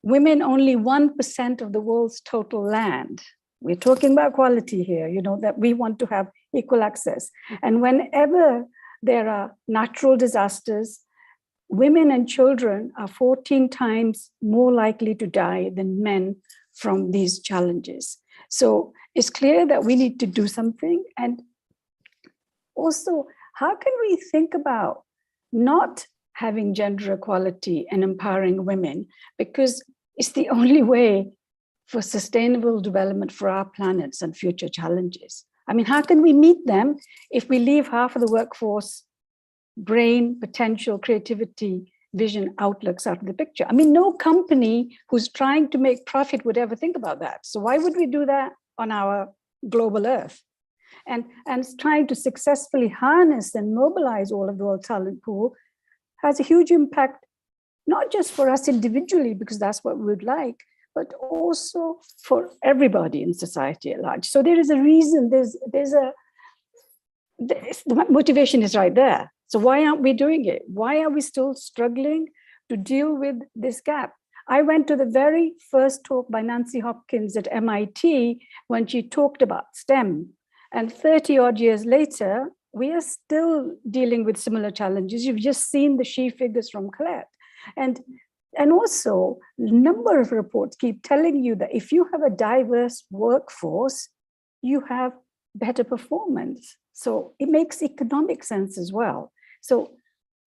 Women only 1% of the world's total land. We're talking about equality here, you know, that we want to have equal access. And whenever there are natural disasters, women and children are 14 times more likely to die than men from these challenges. So it's clear that we need to do something. And also, how can we think about not having gender equality and empowering women, because it's the only way for sustainable development for our planets and future challenges. I mean, how can we meet them if we leave half of the workforce, brain, potential, creativity, vision, outlooks out of the picture? I mean, no company who's trying to make profit would ever think about that. So why would we do that on our global Earth? And trying to successfully harness and mobilize all of the world talent pool has a huge impact, not just for us individually, because that's what we would like, but also for everybody in society at large. So there is a reason, the motivation is right there. So why aren't we doing it? Why are we still struggling to deal with this gap? I went to the very first talk by Nancy Hopkins at MIT when she talked about STEM. And 30 odd years later, we are still dealing with similar challenges. You've just seen the she figures from Colette. And also, a number of reports keep telling you that if you have a diverse workforce, you have better performance. So it makes economic sense as well. So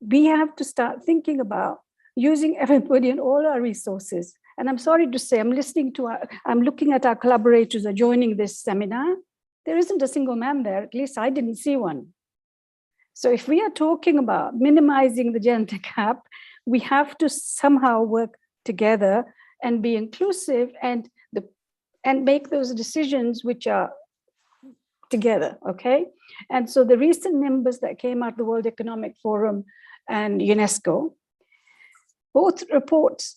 we have to start thinking about using everybody and all our resources. And I'm sorry to say, I'm looking at our collaborators are joining this seminar. There isn't a single man there, at least I didn't see one. So if we are talking about minimizing the gender gap, we have to somehow work together and be inclusive and make those decisions which are together, okay? And so the recent numbers that came out of the World Economic Forum and UNESCO, both reports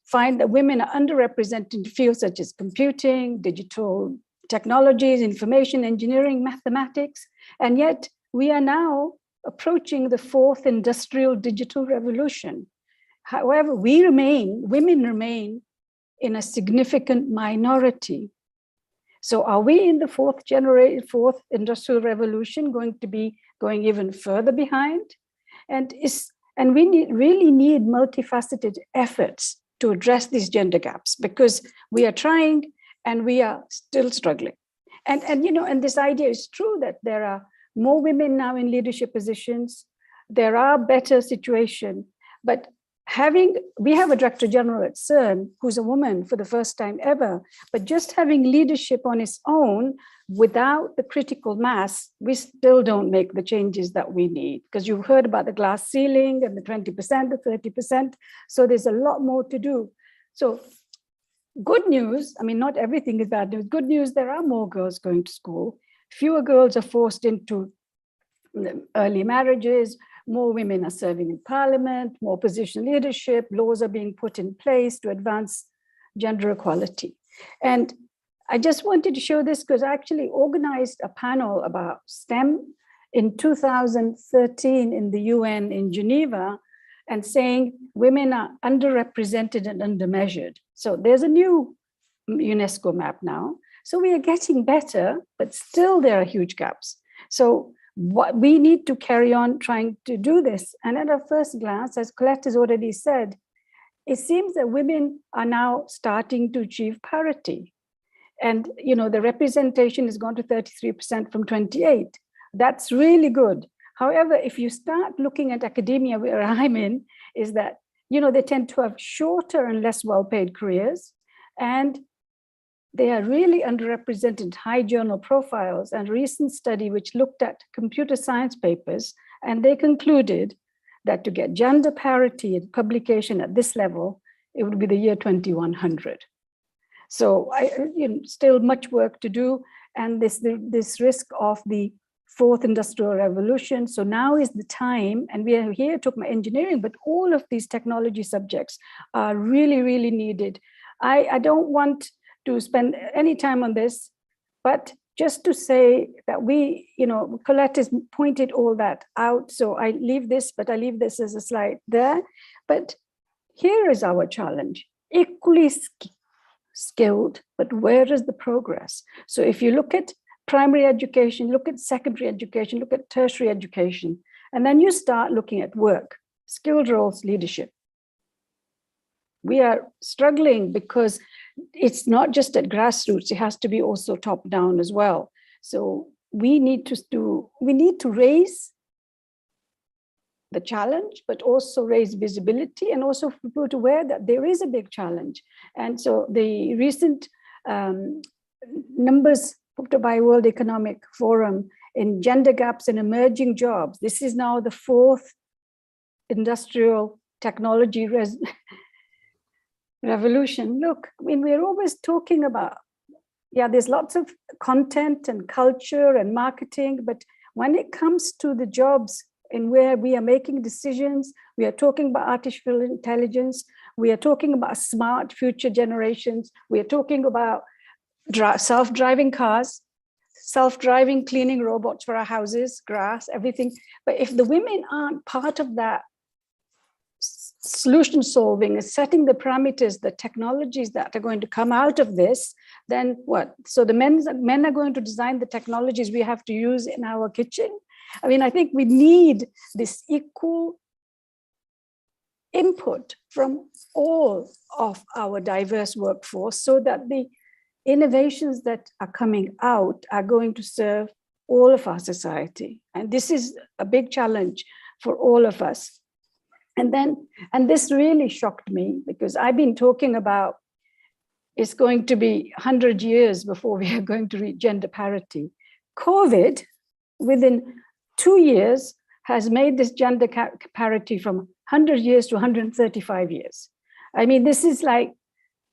find that women are underrepresented in fields such as computing, digital technologies, information engineering, mathematics, and yet we are now approaching the fourth industrial digital revolution. However, women remain in a significant minority. So are we in the fourth industrial revolution going to be going even further behind? And we really need multifaceted efforts to address these gender gaps, because we are trying and we are still struggling. And this idea is true that there are more women now in leadership positions. There are better situations, but we have a director general at CERN who's a woman for the first time ever, but just having leadership on its own without the critical mass, we still don't make the changes that we need, because you've heard about the glass ceiling and the 20%, the 30%. So there's a lot more to do. So good news, I mean, not everything is bad news. Good news, there are more girls going to school. Fewer girls are forced into early marriages. More women are serving in parliament, more position leadership, laws are being put in place to advance gender equality. And I just wanted to show this because I actually organized a panel about STEM in 2013 in the UN in Geneva, and saying women are underrepresented and undermeasured. So there's a new UNESCO map now. So we are getting better, but still there are huge gaps. So what we need to carry on trying to do this. And at a first glance, as Colette has already said, it seems that women are now starting to achieve parity. And the representation has gone to 33% from 28%. That's really good. However, if you start looking at academia where I'm in, is that they tend to have shorter and less well-paid careers, and they are really underrepresented in high journal profiles. And a recent study which looked at computer science papers, and they concluded that to get gender parity in publication at this level, it would be the year 2100. So still much work to do, and this risk of the fourth industrial revolution. So now is the time, and we are here talking about engineering, but all of these technology subjects are really, really needed. I don't want to spend any time on this, but just to say that Colette has pointed all that out. So I leave this, but I leave this as a slide there. But here is our challenge: equally skilled, but where is the progress? So if you look at primary education, look at secondary education, look at tertiary education, and then you start looking at work, skilled roles, leadership. We are struggling because it's not just at grassroots, it has to be also top down as well. So we need to raise the challenge, but also raise visibility, and also for people to aware that there is a big challenge. And so the recent numbers put by World Economic Forum in gender gaps in emerging jobs, this is now the fourth industrial technology revolution. Look, I mean, we're always talking about, there's lots of content and culture and marketing, but when it comes to the jobs in where we are making decisions, we are talking about artificial intelligence, we are talking about smart future generations, we are talking about self-driving cars, self-driving cleaning robots for our houses, grass, everything. But if the women aren't part of that solution solving, is setting the parameters, the technologies that are going to come out of this, then what? So the men are going to design the technologies we have to use in our kitchen. I mean, I think we need this equal input from all of our diverse workforce, so that the innovations that are coming out are going to serve all of our society. And this is a big challenge for all of us. And this really shocked me, because I've been talking about it's going to be 100 years before we are going to reach gender parity. COVID, within 2 years has made this gender parity from 100 years to 135 years. I mean, this is like,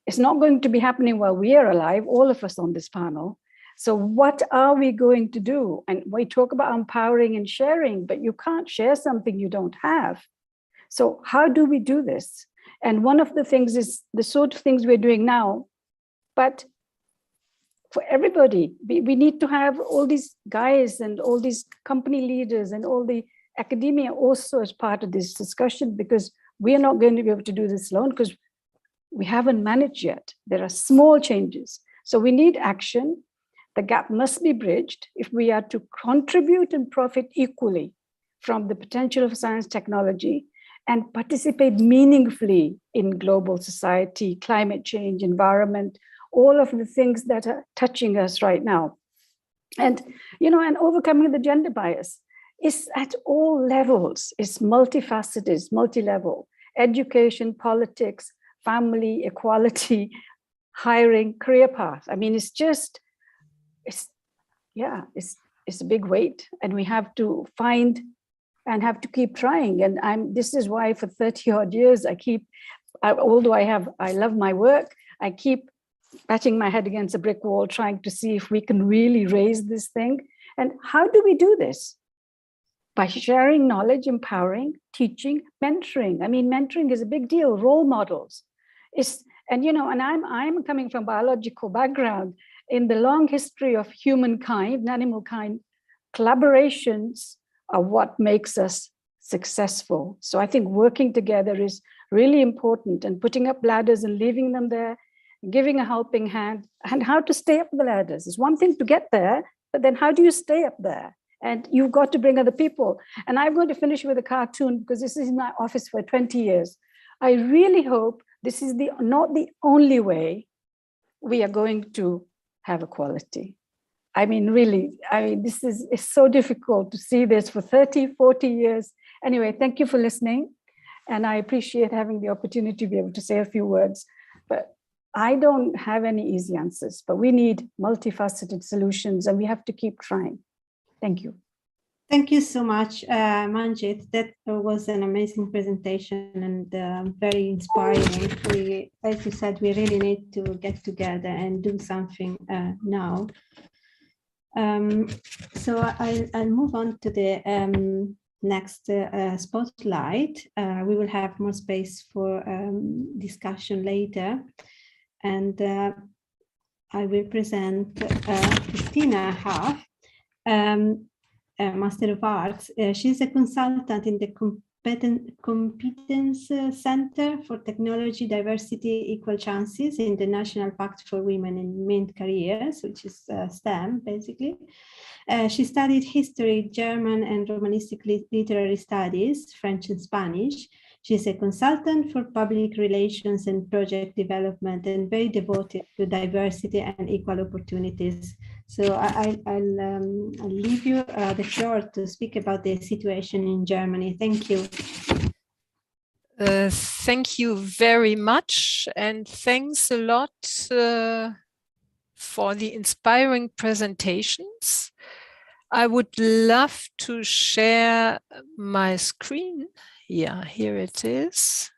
it's not going to be happening while we are alive, all of us on this panel. So what are we going to do? And we talk about empowering and sharing, but you can't share something you don't have. So how do we do this? And one of the things is the sort of things we're doing now, but for everybody, we need to have all these guys and all these company leaders and all the academia also as part of this discussion, because we are not going to be able to do this alone because we haven't managed yet. There are small changes. So we need action. The gap must be bridged if we are to contribute and profit equally from the potential of science technology and participate meaningfully in global society, climate change, environment, all of the things that are touching us right now. And, and overcoming the gender bias is at all levels, it's multifaceted, it's multi-level, education, politics, family, equality, hiring, career path. I mean, it's a big weight, and we have to find and have to keep trying. And this is why for 30 odd years, although I love my work, I keep batting my head against a brick wall, trying to see if we can really raise this thing. And how do we do this? By sharing knowledge, empowering, teaching, mentoring. I mean, mentoring is a big deal, role models. And I'm coming from biological background. In the long history of humankind and animal kind, collaborations are what makes us successful. So I think working together is really important, and putting up ladders and leaving them there, giving a helping hand, and how to stay up the ladders. It's one thing to get there, but then how do you stay up there? And you've got to bring other people. And I'm going to finish with a cartoon because this is in my office for 20 years. I really hope this is not the only way we are going to have equality. I mean, really, it's so difficult to see this for 30, 40 years. Anyway, thank you for listening. And I appreciate having the opportunity to be able to say a few words. But I don't have any easy answers, but we need multifaceted solutions, and we have to keep trying. Thank you. Thank you so much, Manjit. That was an amazing presentation and very inspiring. As you said, we really need to get together and do something now. So I'll move on to the next spotlight. We will have more space for discussion later. And I will present Christina Haaf, Master of Arts. She's a consultant in the Competence Center for Technology, Diversity, Equal Chances in the National Pact for Women in Mid-Careers, which is STEM, basically. She studied history, German and Romanistic literary studies, French and Spanish. She's a consultant for public relations and project development, and very devoted to diversity and equal opportunities. So I'll leave you the floor to speak about the situation in Germany. Thank you. Thank you very much, and thanks a lot for the inspiring presentations. I would love to share my screen. Yeah, here it is.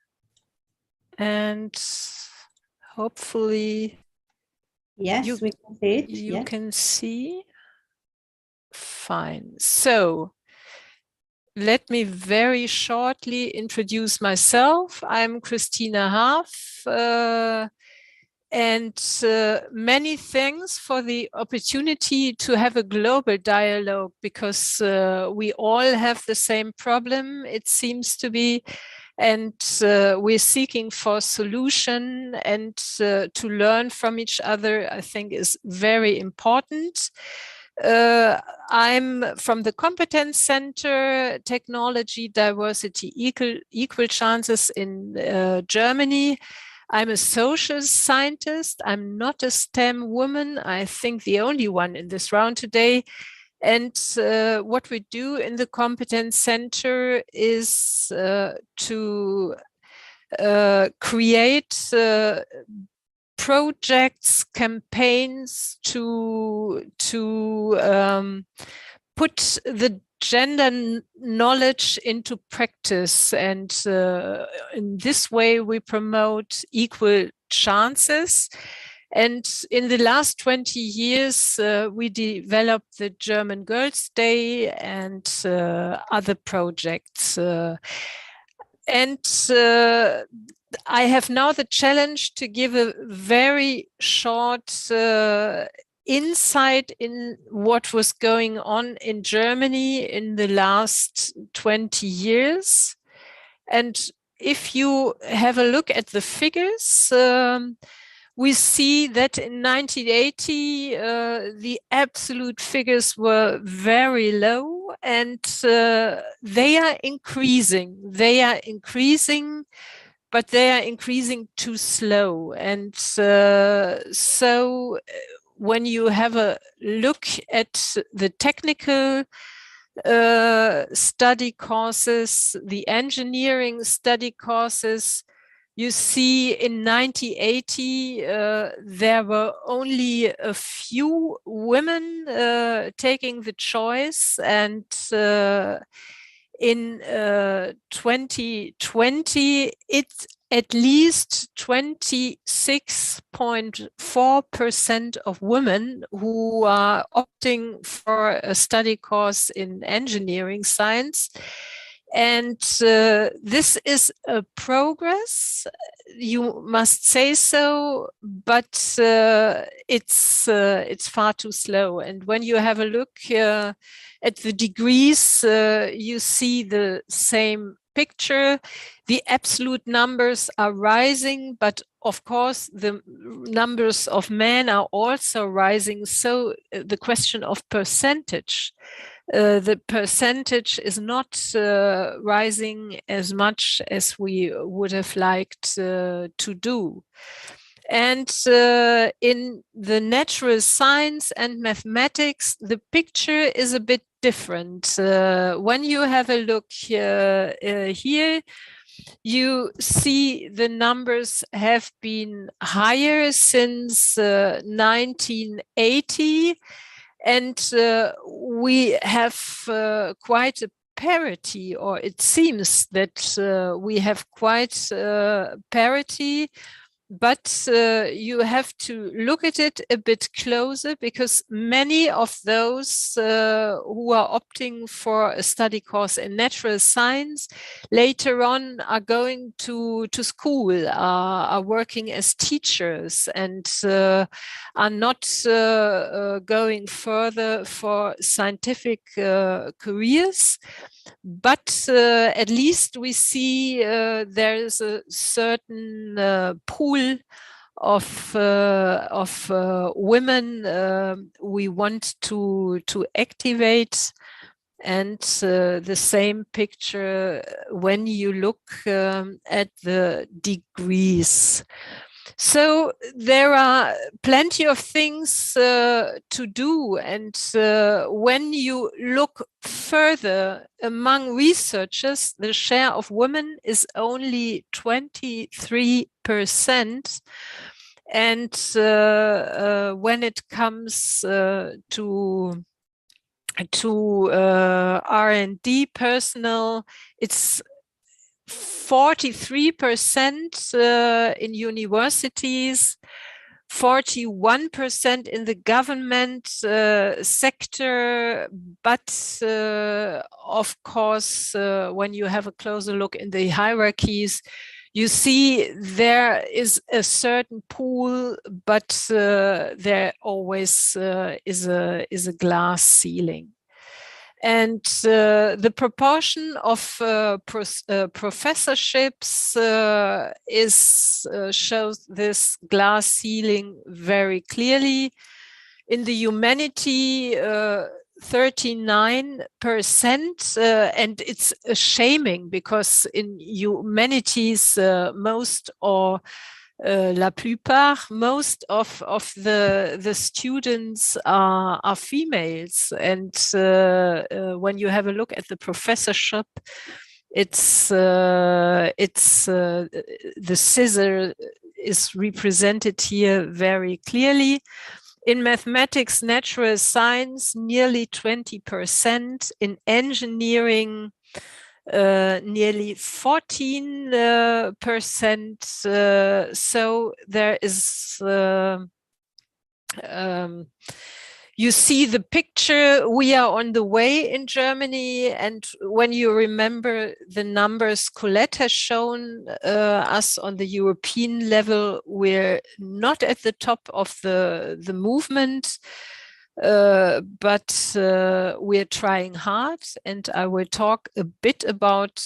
And hopefully, yes, we can see it. You can see. Fine. So let me very shortly introduce myself. I'm Christina Haaf, and many thanks for the opportunity to have a global dialogue, because we all have the same problem, it seems to be, and we're seeking for solution, and to learn from each other, I think, is very important. I'm from the Competence Center, Technology, Diversity, Equal Chances in Germany. I'm a social scientist. I'm not a STEM woman. I think the only one in this round today. And what we do in the Competence Center is to create projects, campaigns to put the gender knowledge into practice, and in this way we promote equal chances. And in the last 20 years, we developed the German Girls' Day and other projects. And I have now the challenge to give a very short insight in what was going on in Germany in the last 20 years. And if you have a look at the figures, we see that in 1980, the absolute figures were very low, and they are increasing. They are increasing, but they are increasing too slow. And so when you have a look at the technical study courses, the engineering study courses, you see in 1980, there were only a few women taking the choice, and in 2020, it's at least 26.4% of women who are opting for a study course in engineering science. And this is a progress, you must say so, but it's far too slow. And when you have a look at the degrees, you see the same picture. The absolute numbers are rising, but of course the numbers of men are also rising. So the question of percentage, the percentage is not rising as much as we would have liked to do. And in the natural science and mathematics, the picture is a bit different. When you have a look here, you see the numbers have been higher since 1980. And we have quite a parity, or it seems that we have quite parity. But you have to look at it a bit closer, because many of those who are opting for a study course in natural science later on are going to school, are working as teachers, and are not going further for scientific careers. But at least we see there is a certain pool of women we want to activate, and the same picture when you look at the degrees. So there are plenty of things to do, and when you look further among researchers, the share of women is only 23%, and when it comes to R&D personnel, it's 43% in universities, 41% in the government sector. But of course, when you have a closer look in the hierarchies, you see there is a certain pool, but there always is a glass ceiling. And the proportion of professorships shows this glass ceiling very clearly. In the humanity, 39%, and it's shaming, because in humanities, most or la plupart, most of the students are females, and when you have a look at the professorship, it's the scissor is represented here very clearly. In mathematics, natural science, nearly 20%. In engineering, nearly 14%. So there is, you see the picture, we are on the way in Germany. And when you remember the numbers Colette has shown us on the European level, we're not at the top of the movement. But we're trying hard, and I will talk a bit about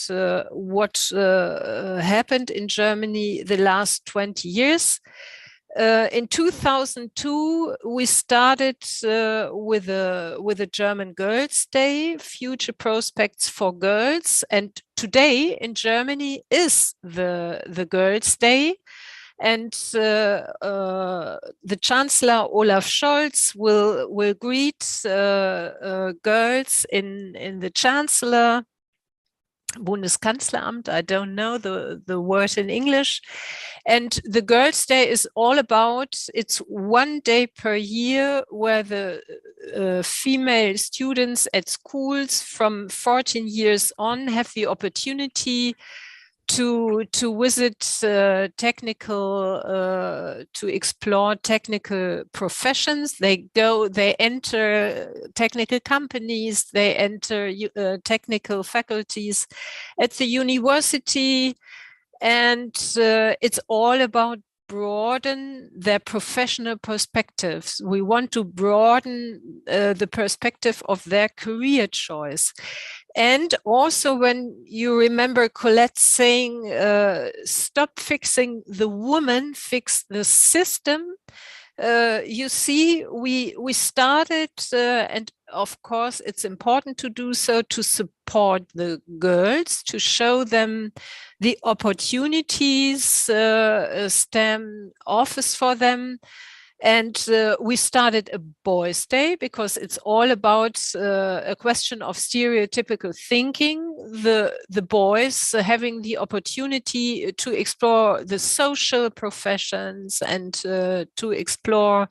what happened in Germany the last 20 years. In 2002, we started with a German Girls' Day, Future Prospects for Girls, and today in Germany is the Girls' Day. And the Chancellor Olaf Scholz will greet girls in the Chancellor Bundeskanzleramt. I don't know the word in English. And the Girls' Day is all about, it's 1 day per year where the female students at schools from 14 years on have the opportunity to visit technical, to explore technical professions. They enter technical companies, they enter technical faculties at the university, and it's all about broaden their professional perspectives. We want to broaden the perspective of their career choice. And also, when you remember Colette saying, stop fixing the woman, fix the system. You see, we started, and of course it's important to do so, to support the girls, to show them the opportunities STEM offers for them. And we started a Boys' Day because it's all about a question of stereotypical thinking. The boys having the opportunity to explore the social professions and to explore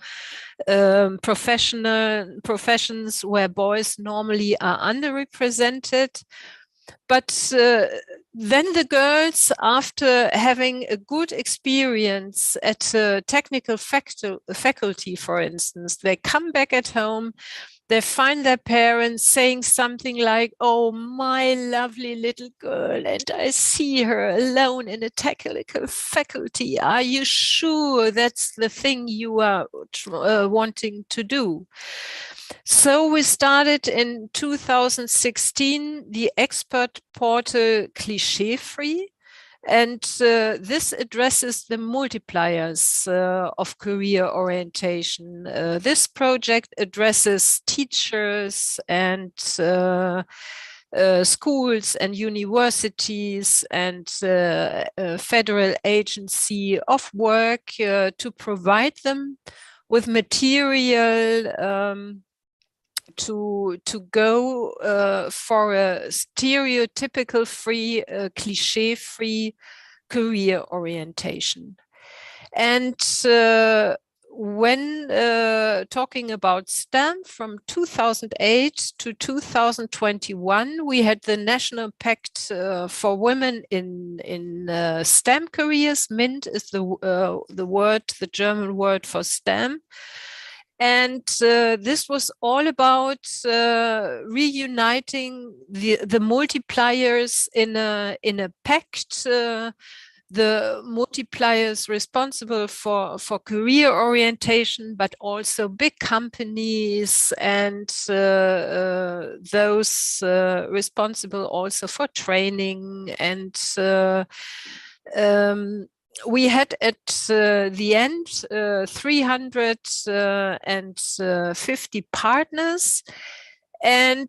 professions where boys normally are underrepresented. But then the girls, after having a good experience at a technical faculty, for instance, they come back at home, they find their parents saying something like, oh, my lovely little girl, and I see her alone in a technical faculty. Are you sure that's the thing you are wanting to do? So we started in 2016 the expert portal Cliché Free, and this addresses the multipliers of career orientation. This project addresses teachers and schools and universities and Federal Agency of Work to provide them with material to go for a stereotypical free, cliché-free career orientation. And when talking about STEM, from 2008 to 2021, we had the National Pact for Women in STEM careers. MINT is the German word for STEM. And this was all about reuniting the multipliers in a pact. The multipliers responsible for career orientation, but also big companies and those responsible also for training. And we had at the end 350 partners, and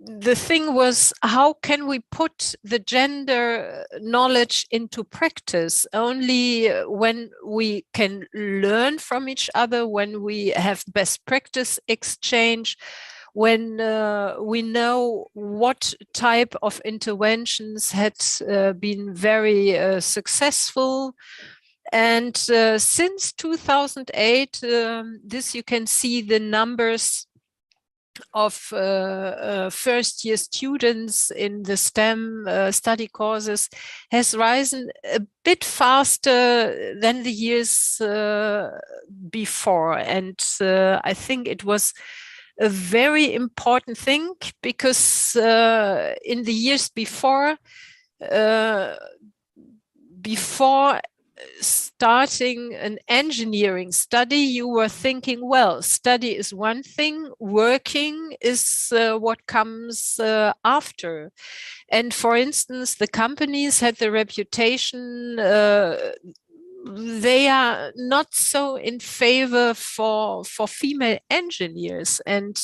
the thing was, how can we put the gender knowledge into practice? Only when we can learn from each other, when we have best practice exchange, when we know what type of interventions had been very successful, And since 2008, this you can see the numbers of first-year students in the STEM study courses has risen a bit faster than the years before. And I think it was a very important thing, because in the years before starting an engineering study, you were thinking, well, study is one thing, working is what comes after. And for instance, the companies had the reputation, they are not so in favor for female engineers. And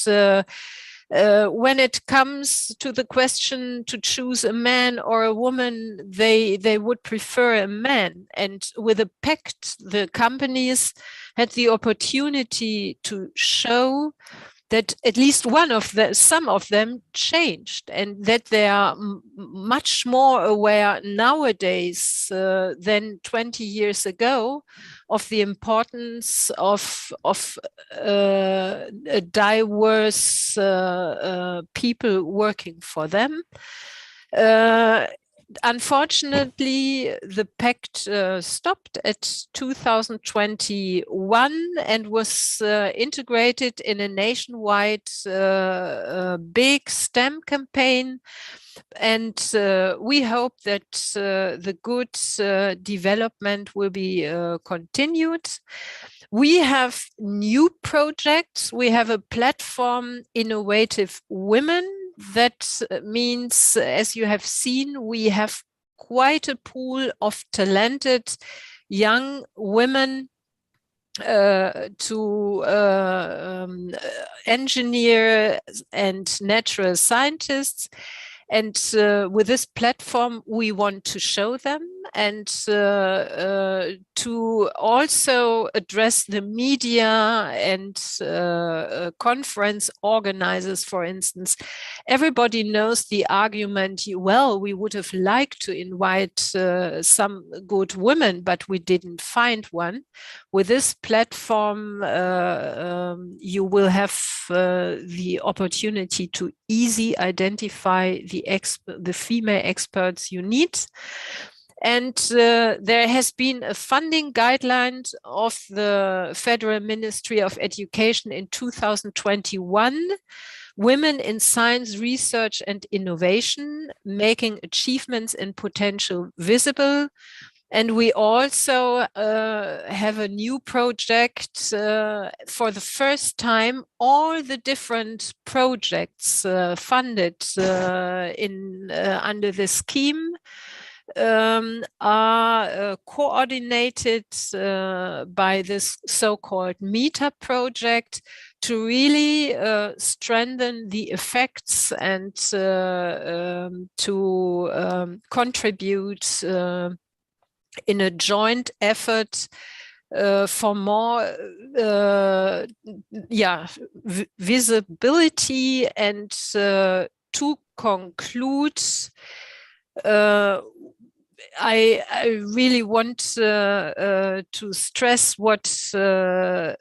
when it comes to the question to choose a man or a woman, they would prefer a man. And with a pact, the companies had the opportunity to show that at least some of them changed, and that they are much more aware nowadays than 20 years ago of the importance of diverse people working for them. Unfortunately, the pact stopped at 2021 and was integrated in a nationwide big STEM campaign. And we hope that the good development will be continued. We have new projects. We have a platform, Innovative Women. That means, as you have seen, we have quite a pool of talented young women to engineers and natural scientists. And with this platform, we want to show them, and to also address the media and conference organizers, for instance. Everybody knows the argument, well, we would have liked to invite some good women, but we didn't find one. With this platform, you will have the opportunity to easily identify the female experts you need. And there has been a funding guideline of the Federal Ministry of Education in 2021, Women in Science, Research and Innovation, making achievements and potential visible. And we also have a new project. For the first time, all the different projects funded under the scheme are coordinated by this so-called META project to really strengthen the effects and to contribute in a joint effort for more visibility. And to conclude, I really want to stress what the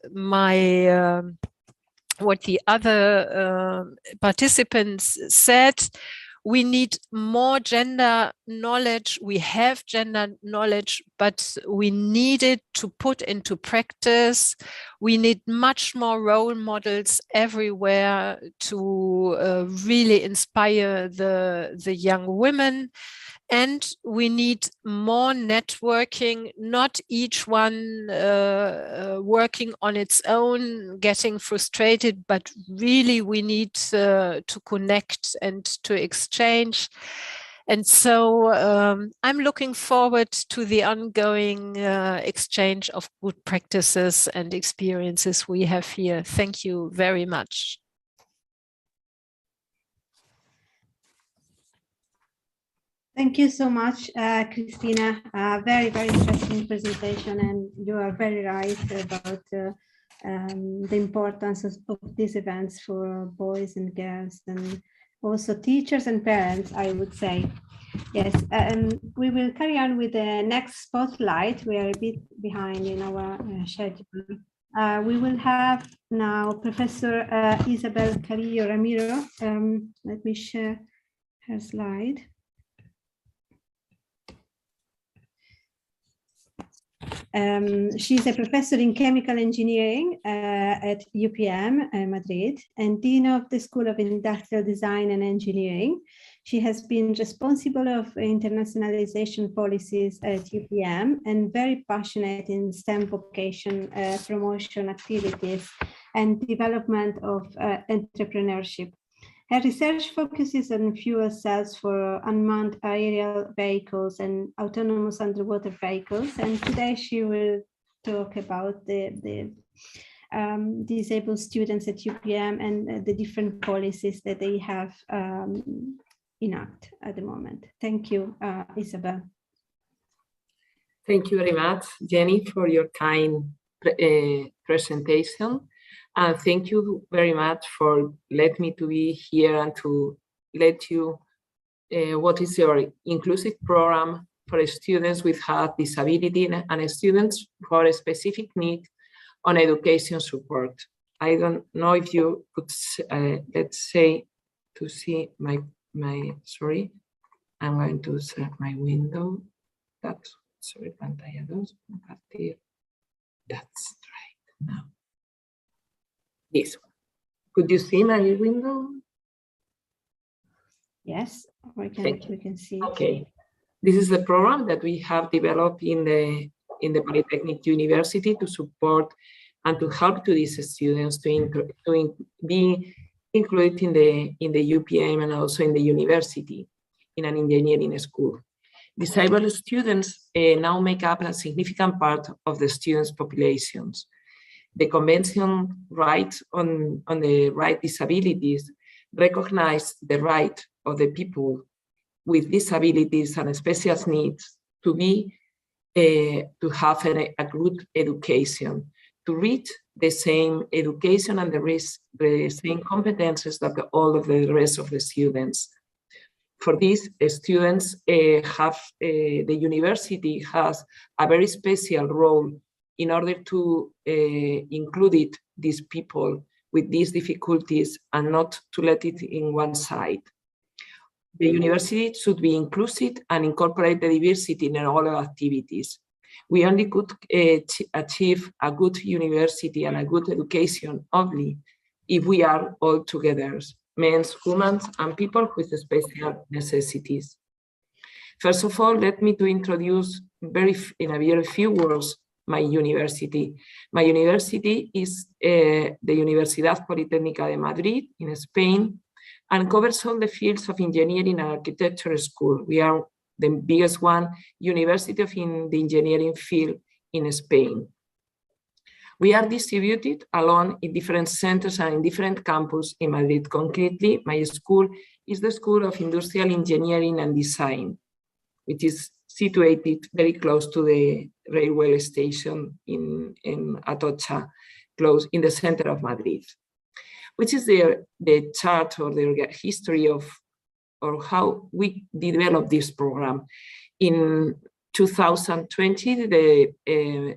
other participants said. We need more gender knowledge. We have gender knowledge, but we need it to put into practice. We need much more role models everywhere to really inspire the young women. And we need more networking, not each one working on its own, getting frustrated, but really we need to connect and to exchange. And so I'm looking forward to the ongoing exchange of good practices and experiences we have here. Thank you very much. Thank you so much, Christina. Very, very interesting presentation, and you are very right about the importance of these events for boys and girls. And also teachers and parents, I would say. Yes, we will carry on with the next spotlight. We are a bit behind in our schedule. We will have now Professor Isabel Carillo Ramiro. Let me share her slide. She's a professor in chemical engineering at UPM Madrid and dean of the School of Industrial Design and Engineering. She has been responsible of internationalization policies at UPM and very passionate in STEM vocation promotion activities and development of entrepreneurship. Her research focuses on fuel cells for unmanned aerial vehicles and autonomous underwater vehicles. And today she will talk about the disabled students at UPM and the different policies that they have enact at the moment. Thank you, Isabel. Thank you very much, Jenny, for your kind presentation. And thank you very much for letting me to be here and to let you what is your inclusive program for students with health disability and students for a specific need on education support. I don't know if you could, let's say, to see my sorry, I'm going to set my window. That's, sorry, pantalla 2, compartir. That's right now. This one. Could you see my window? Yes, we can see. Okay. This is the program that we have developed in the Polytechnic University to support and to help to these students to be included in the UPM and also in the university in an engineering school. Disabled students now make up a significant part of the students' populations. The Convention Rights on the Right Disabilities recognize the right of the people with disabilities and special needs to be to have a good education, to reach the same education and the same competences that all of the rest of the students. For this, students have, the university has a very special role in order to include these people with these difficulties and not to let it in one side. The university should be inclusive and incorporate the diversity in all our activities. We only could achieve a good university and a good education only if we are all together, men, women, and people with special necessities. First of all, let me to introduce in a very few words my university. My university is the Universidad Politécnica de Madrid in Spain and covers all the fields of engineering and architecture school. We are the biggest university in the engineering field in Spain. We are distributed along in different centers and in different campuses in Madrid. Concretely, my school is the School of Industrial Engineering and Design, which is situated very close to the railway station in Atocha, close in the center of Madrid, which is the chart or the history of or how we developed this program. In 2020, the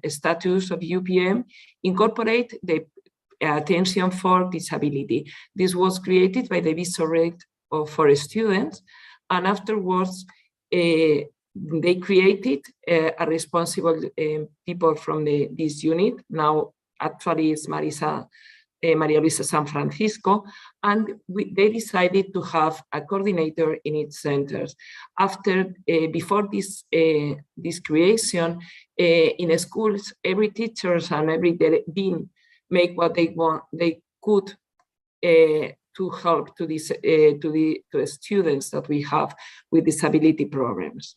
status of UPM incorporate the attention for disability. This was created by the Visorate for students, and afterwards they created a responsible people from this unit. Now, actually, it's Maria Luisa San Francisco, and they decided to have a coordinator in its centers. Before this creation, in schools, every teachers and every dean make what they could to help to the students that we have with disability problems.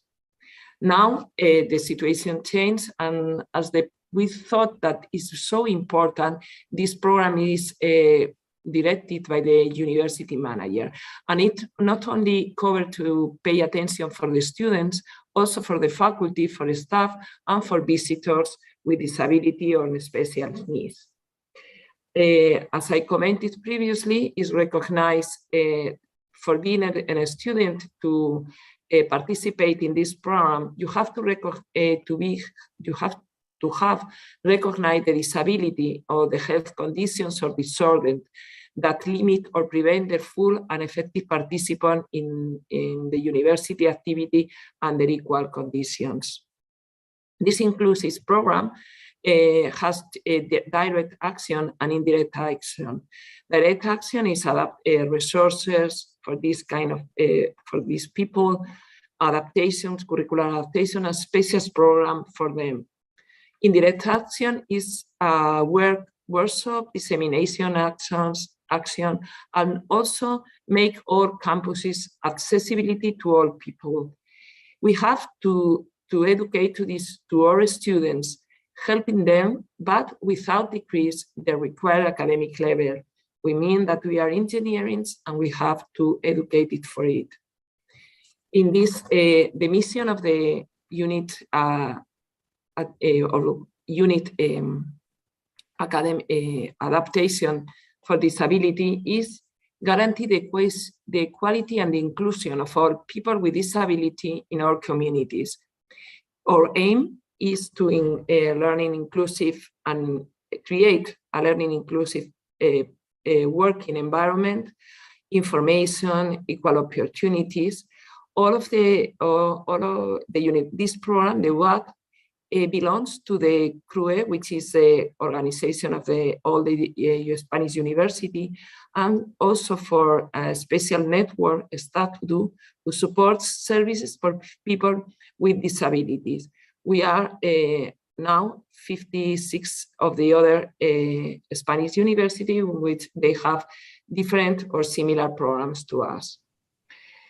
Now the situation changed, and as we thought that is so important, this program is directed by the university manager. And it not only covered to pay attention for the students, also for the faculty, for the staff, and for visitors with disability or special needs. As I commented previously, is recognized for being a student to participate in this program, you have to have recognized the disability or the health conditions or disorder that limit or prevent the full and effective participation in the university activity under equal conditions. This inclusive program has direct action and indirect action. Direct action is adapt resources for this kind of, for these people, adaptations, curricular adaptation, and special program for them. Indirect action is workshop, dissemination action, and also make all campuses accessibility to all people. We have to educate to our students, helping them, but without decrease the required academic level. We mean that we are engineers and we have to educate it for it. In this, the mission of the unit adaptation for disability is guarantee the equality and the inclusion of all people with disability in our communities. Our aim is to learning inclusive and create a learning inclusive working environment, information, equal opportunities. All of the unit, this program, the WAC, belongs to the CRUE, which is the organization of all the Spanish university, and also for a special network, STATU, who supports services for people with disabilities. We are now 56 of the other Spanish university, in which they have different or similar programs to us.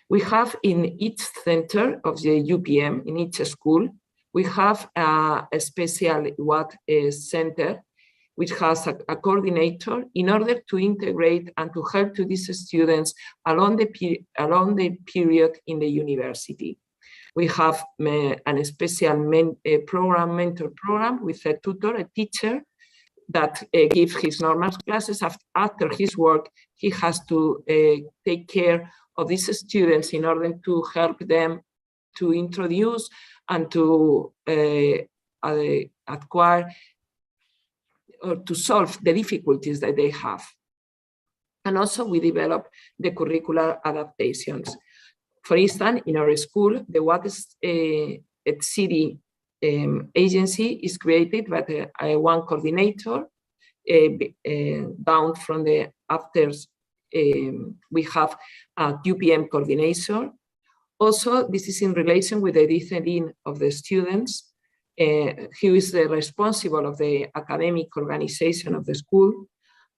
We have in each center of the UPM, in each school, we have a special WAC center, which has a coordinator in order to integrate and to help to these students along the period in the university. We have a special mentor program with a tutor, a teacher, that gives his normal classes. After his work, he has to take care of these students in order to help them to introduce and to acquire or to solve the difficulties that they have. And also we develop the curricular adaptations. For instance, in our school, the WAC city agency is created by one coordinator. Down from the afters, we have a UPM coordinator. Also, this is in relation with the dean of the students, who is the responsible of the academic organization of the school.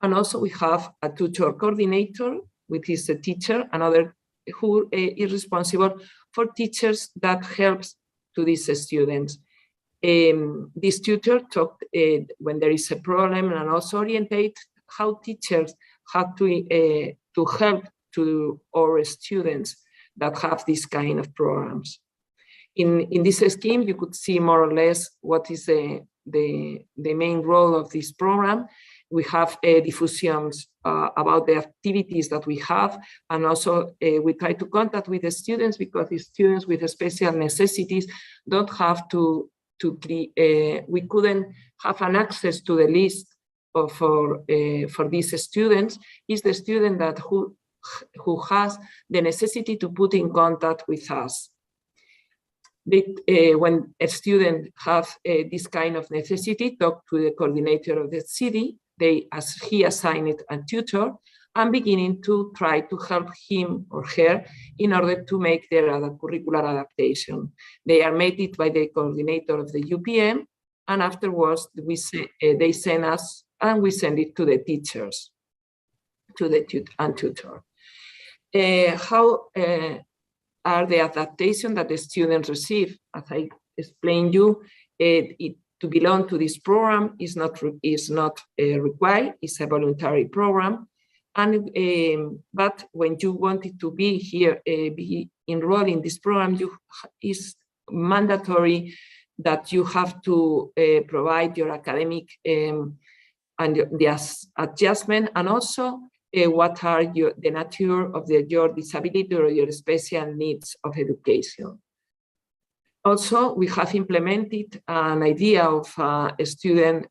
And also we have a tutor coordinator, which is the teacher, another who is responsible for teachers that helps to these students. This tutor talked when there is a problem and also orientate how teachers have to help to our students that have this kind of programs. In this scheme, you could see more or less what is the main role of this program. We have diffusions about the activities that we have, and also we try to contact with the students, because the students with special necessities don't have we couldn't have an access to the list for these students. Is the student that who has the necessity to put in contact with us. When a student has this kind of necessity, talk to the coordinator of the city. He assigned a tutor and beginning to try to help him or her in order to make their curricular adaptation. They are made it by the coordinator of the UPM, and afterwards they send us and we send it to the teachers, to the tutor. How are the adaptation that the students receive? As I explained you, to belong to this program is not required. It's a voluntary program, and but when you wanted to be here, be enrolled in this program, it's mandatory that you have to provide your academic and the adjustment, and also what are the nature of your disability or your special needs of education. Also, we have implemented an idea of a student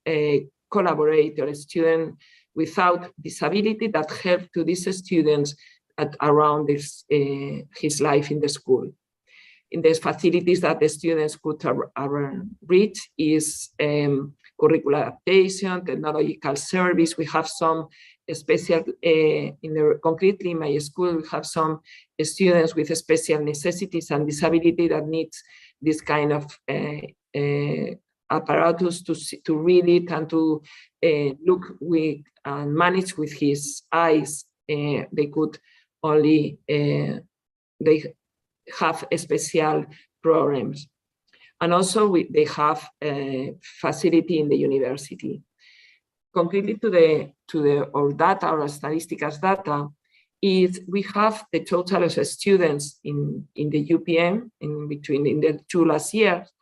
collaborator, a student without disability that helped to these students around his life in the school. In the facilities that the students could reach is curricular adaptation, technological service. We have some special, concretely in my school, we have some students with special necessities and disability that needs this kind of apparatus to read it and to look with and manage with his eyes. They could only, they have special programs. And also they have a facility in the university. Concretely to our data, our statistical data, is we have the total of students in the UPM in the 2 last years.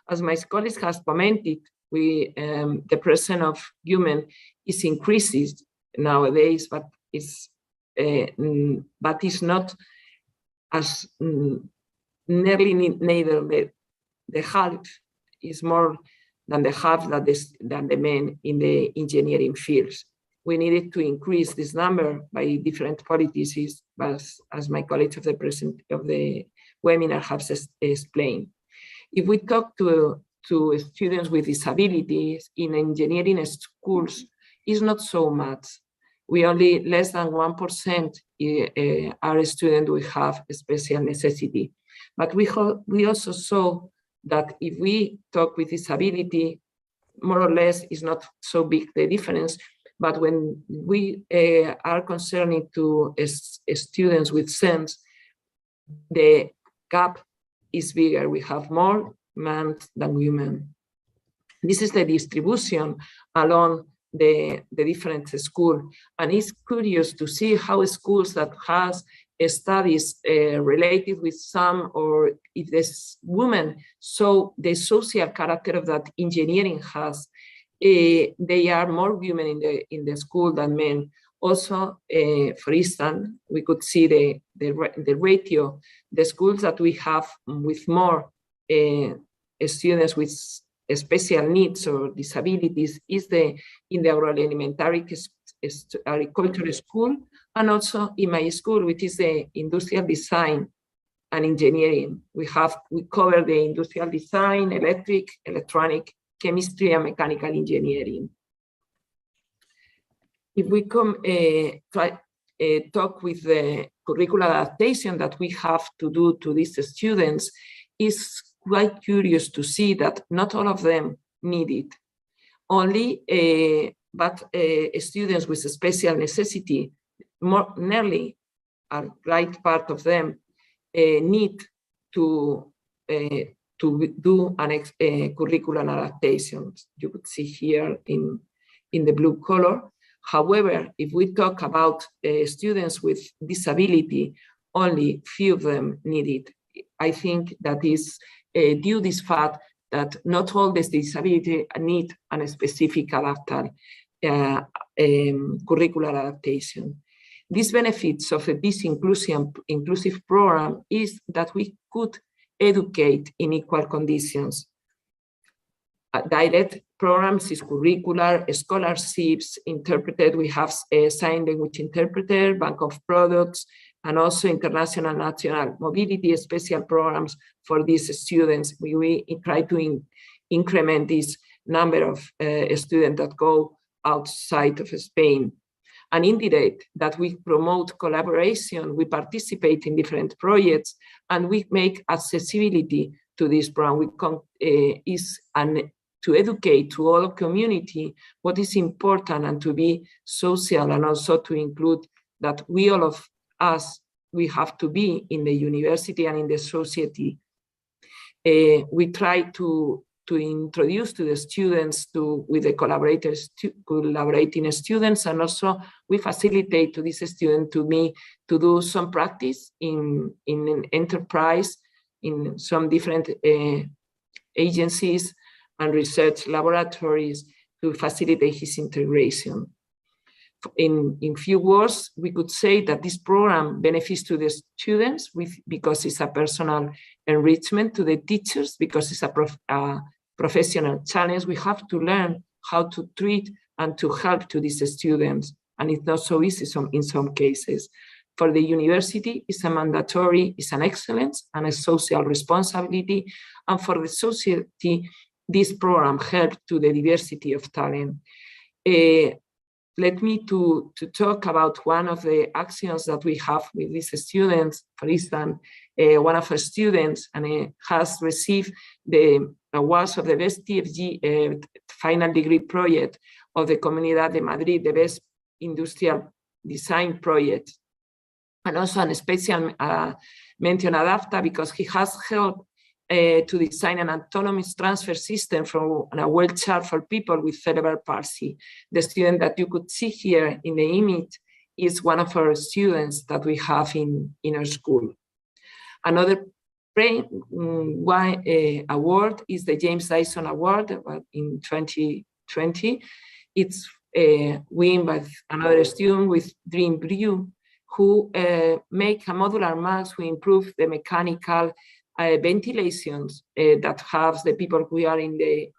As my colleagues has commented, the presence of women is increases nowadays, but it's not as nearly neither the half is more than the half than the men in the engineering fields. We needed to increase this number by different policies, but as my colleagues of the webinar have explained. If we talk to students with disabilities in engineering schools, it's not so much. We only less than 1% are students who have a special necessity. But we also saw that if we talk with disability, more or less is not so big the difference. But when we are concerning to students with SENS, the gap is bigger. We have more men than women. This is the distribution along the different schools. And it's curious to see how schools that has studies related with some, or if this woman saw the social character of that engineering has, they are more women in the school than men. Also, for instance, we could see the ratio, the schools that we have with more students with special needs or disabilities is in the agroalimentary agriculture school, and also in my school, which is the industrial design and engineering. We cover the industrial design, electric, electronic, chemistry, and mechanical engineering. If we talk with the curricular adaptation that we have to do to these students, it's quite curious to see that not all of them need it. Only, but students with a special necessity, nearly a right part of them need to do curricular adaptations. You could see here in the blue color. However, if we talk about students with disability, only few of them need it. I think that is due to this fact that not all the disability need a specific curricular adaptation. These benefits of this inclusive program is that we could educate in equal conditions. Direct programs is curricular, scholarships, interpreted. We have a sign language interpreter, bank of products, and also international national mobility special programs for these students. We try to increment this number of students that go outside of Spain. And indirect, that we promote collaboration, we participate in different projects, and we make accessibility to this program. To educate to all community what is important and to be social, and also to include that all of us, we have to be in the university and in the society. We try to introduce to the students with the collaborating students, and also we facilitate to this student to do some practice in an enterprise, in some different agencies and research laboratories to facilitate his integration. in few words, we could say that this program benefits to the students because it's a personal enrichment, to the teachers because it's a professional challenge. We have to learn how to treat and to help to these students, and it's not so easy in some cases. For the university, it's a mandatory, it's an excellence and a social responsibility, and for the society, this program helps to the diversity of talent. Let me to talk about one of the actions that we have with these students. For instance, one of our students has received the awards of the best TFG final degree project of the Comunidad de Madrid, the best industrial design project, and also a special mention adapta because he has helped to design an autonomous transfer system from a wheelchair for people with cerebral palsy. The student that you could see here in the image is one of our students that we have in our school. Another award is the James Dyson Award in 2020. It's won by another student with Dream Brew, who make a modular mask to improve the mechanical ventilations that have the people who are in the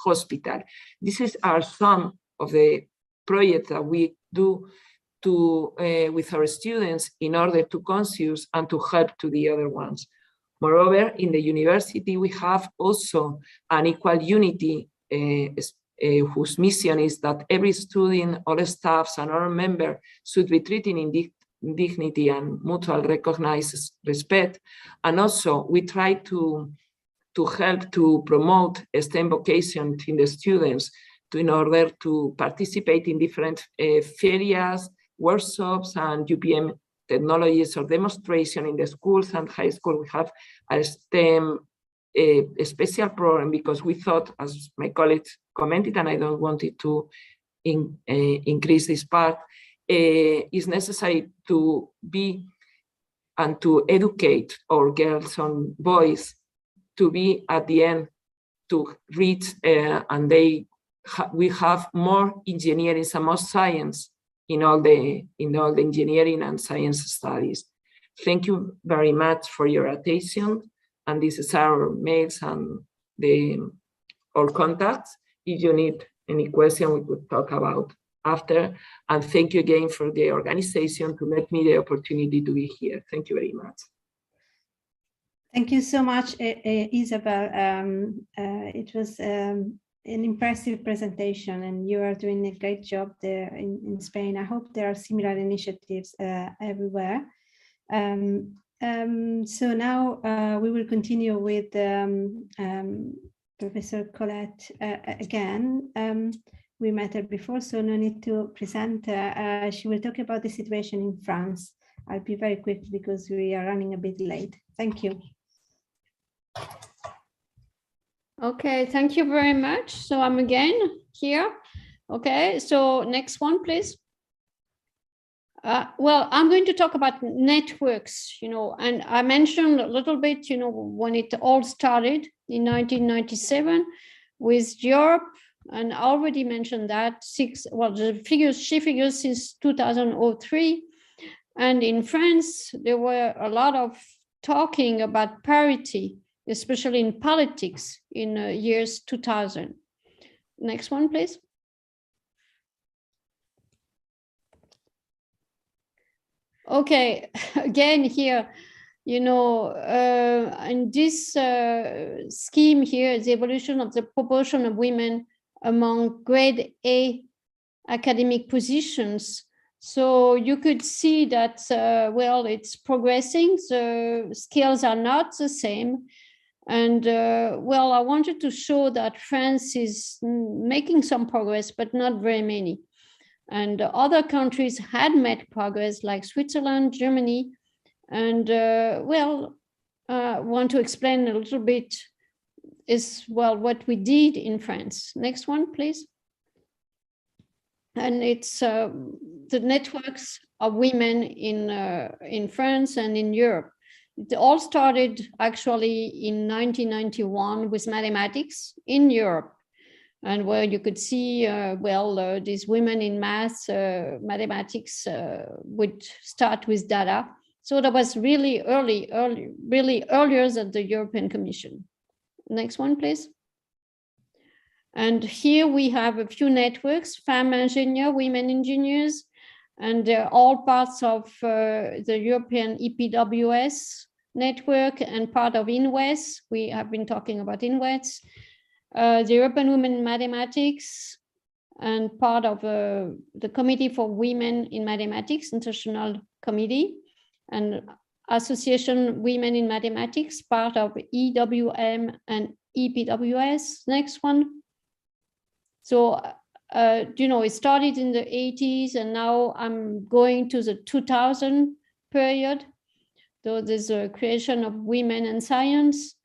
hospital. This are some of the projects that we do with our students in order to conscious and to help to the other ones. Moreover, in the university, we have also an equal unity whose mission is that every student, all staffs and all members should be treated in dignity and mutual recognized respect. And also we try to help to promote STEM vocation in the students in order to participate in different ferias, workshops, and UPM technologies or demonstration in the schools and high school. We have a STEM a special program because we thought, as my colleagues commented, and I don't want it to increase this part, is necessary to be and to educate our girls and boys to be at the end to reach and we have more engineering and more science in all the engineering and science studies. Thank you very much for your attention, and this is our mails and our contacts. If you need any question, we could talk about after. And thank you again for the organization to let me the opportunity to be here. Thank you very much. Thank you so much, Isabel. It was an impressive presentation, and you are doing a great job there in Spain. I hope there are similar initiatives everywhere. So now we will continue with Professor Colette again. We met her before, so no need to present her. She will talk about the situation in France. I'll be very quick because we are running a bit late. Thank you. Okay, thank you very much. So I'm again here. Okay, so next one, please. Well, I'm going to talk about networks, and I mentioned a little bit, when it all started in 1997 with Europe, and I already mentioned that she figures since 2003. And in France, there were a lot of talking about parity, especially in politics in years 2000. Next one, please. Okay, again here, in this scheme here is the evolution of the proportion of women among grade A academic positions. So you could see that, well, it's progressing, the skills are not the same. And well, I wanted to show that France is making some progress, but not very many. And other countries had made progress like Switzerland, Germany. And well, I want to explain a little bit is, well, what we did in France. Next one, please. And it's the networks of women in France and in Europe. It all started actually in 1991 with mathematics in Europe. and where you could see, these women in math, mathematics would start with data. So that was really earlier than the European Commission. Next one, please. And here we have a few networks, Femmes Ingénieurs, Women Engineers, and they're all parts of the European EPWS network and part of INWES. We have been talking about INWES. The European Women in Mathematics, and part of the Committee for Women in Mathematics, International Committee, and Association Women in Mathematics, part of EWM and EPWS. Next one. So, it started in the 80s, and now I'm going to the 2000 period. So there's a creation of Women in Science,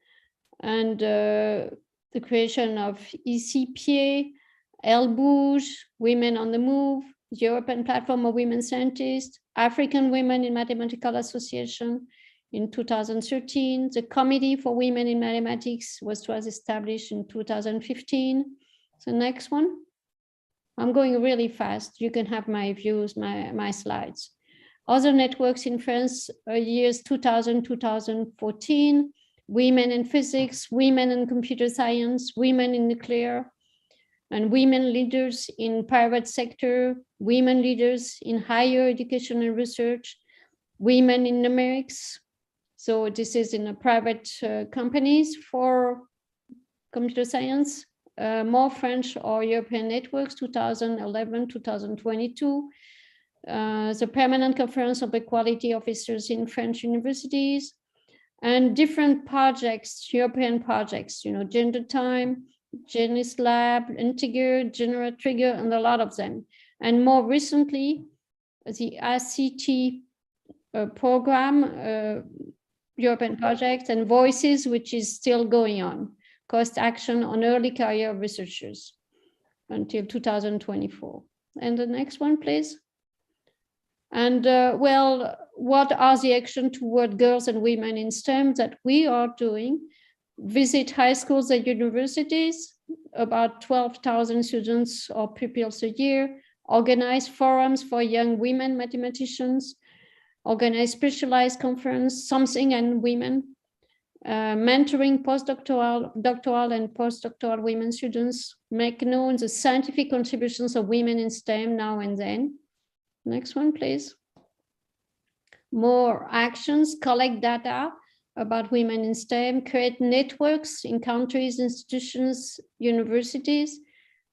and the creation of ECPA, ELBUJ, Women on the Move, the European Platform of Women Scientists, African Women in Mathematical Association in 2013. The Committee for Women in Mathematics was established in 2015. So next one. I'm going really fast. You can have my views, my slides. Other networks in France, years 2000, 2014, Women in Physics, Women in Computer Science, Women in Nuclear, and women leaders in private sector, women leaders in higher education and research, women in numerics. So this is in a private companies for computer science. More French or European networks, 2011, 2022. The Permanent Conference of Equality Officers in French universities, and different projects, European projects, Gender Time, Genis Lab, Integer, General Trigger, and a lot of them. And more recently, the ACT program, European projects, and Voices, which is still going on. Cost action on early career researchers until 2024. And the next one, please. And what are the action toward girls and women in STEM that we are doing? Visit high schools and universities, about 12,000 students or pupils a year, organize forums for young women mathematicians, organize specialized conference, Something and Women, mentoring postdoctoral, doctoral and postdoctoral women students, make known the scientific contributions of women in STEM now and then. Next one, please. More actions, collect data about women in STEM, create networks in countries, institutions, universities,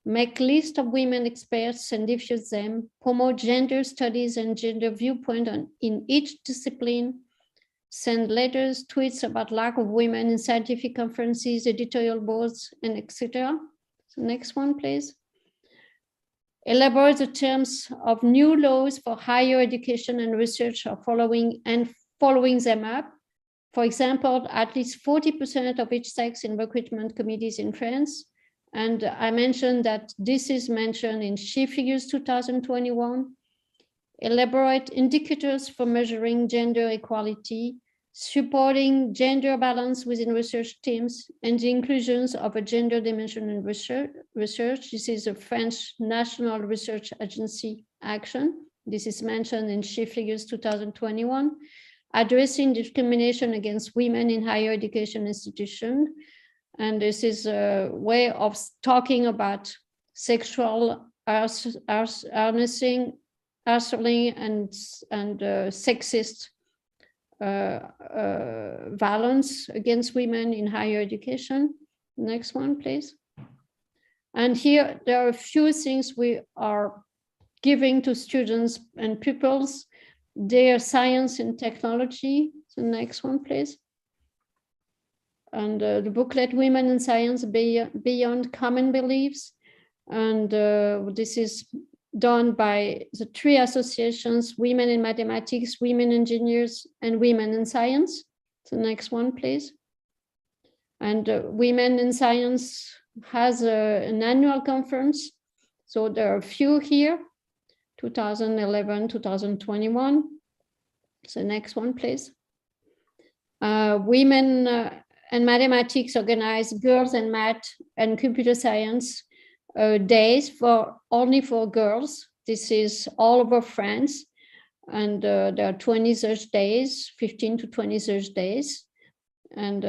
make list of women experts and diffuse them, promote gender studies and gender viewpoint in each discipline, send letters, tweets about lack of women in scientific conferences, editorial boards, and etc. So next one, please. Elaborate the terms of new laws for higher education and research are following them up. For example, at least 40% of each sex in recruitment committees in France. And I mentioned that this is mentioned in She Figures 2021. Elaborate indicators for measuring gender equality, supporting gender balance within research teams, and the inclusions of a gender dimension in research. This is a French National Research Agency action. This is mentioned in She Figures 2021. Addressing discrimination against women in higher education institutions. And this is a way of talking about sexual harnessing, harsling, and sexist violence against women in higher education. Next one, please. And here there are a few things we are giving to students and pupils. Their science and technology. So next one, please. And the booklet Women in Science Beyond Common Beliefs. And this is done by the three associations, Women in Mathematics, Women Engineers, and Women in Science. So next one, please. And Women in Science has an annual conference. So there are a few here, 2011, 2021. So next one, please. Women and Mathematics organize Girls and Math and Computer Science days only for girls. This is all over France, and there are 20 such days, 15 to 20 such days, and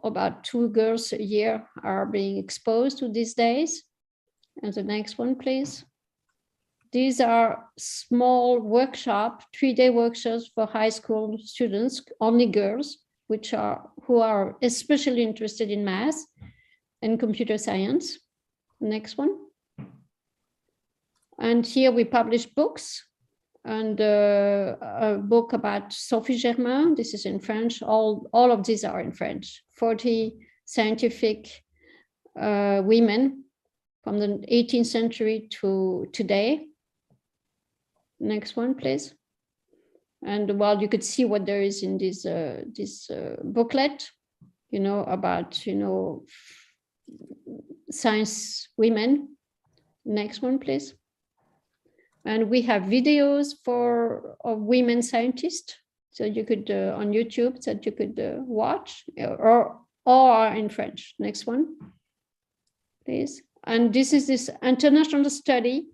about 2 girls a year are being exposed to these days. And the next one, please. These are small workshop, 3-day workshops for high school students, only girls, who are especially interested in math and computer science. Next one. And here we publish books, and a book about Sophie Germain. This is in French. All of these are in French. 40 scientific women from the 18th century to today. Next one, please. And well, you could see what there is in this booklet, about science women. Next one, please. And we have videos of women scientists, so you could on YouTube that you could watch, or in French. Next one, please. And this is this international study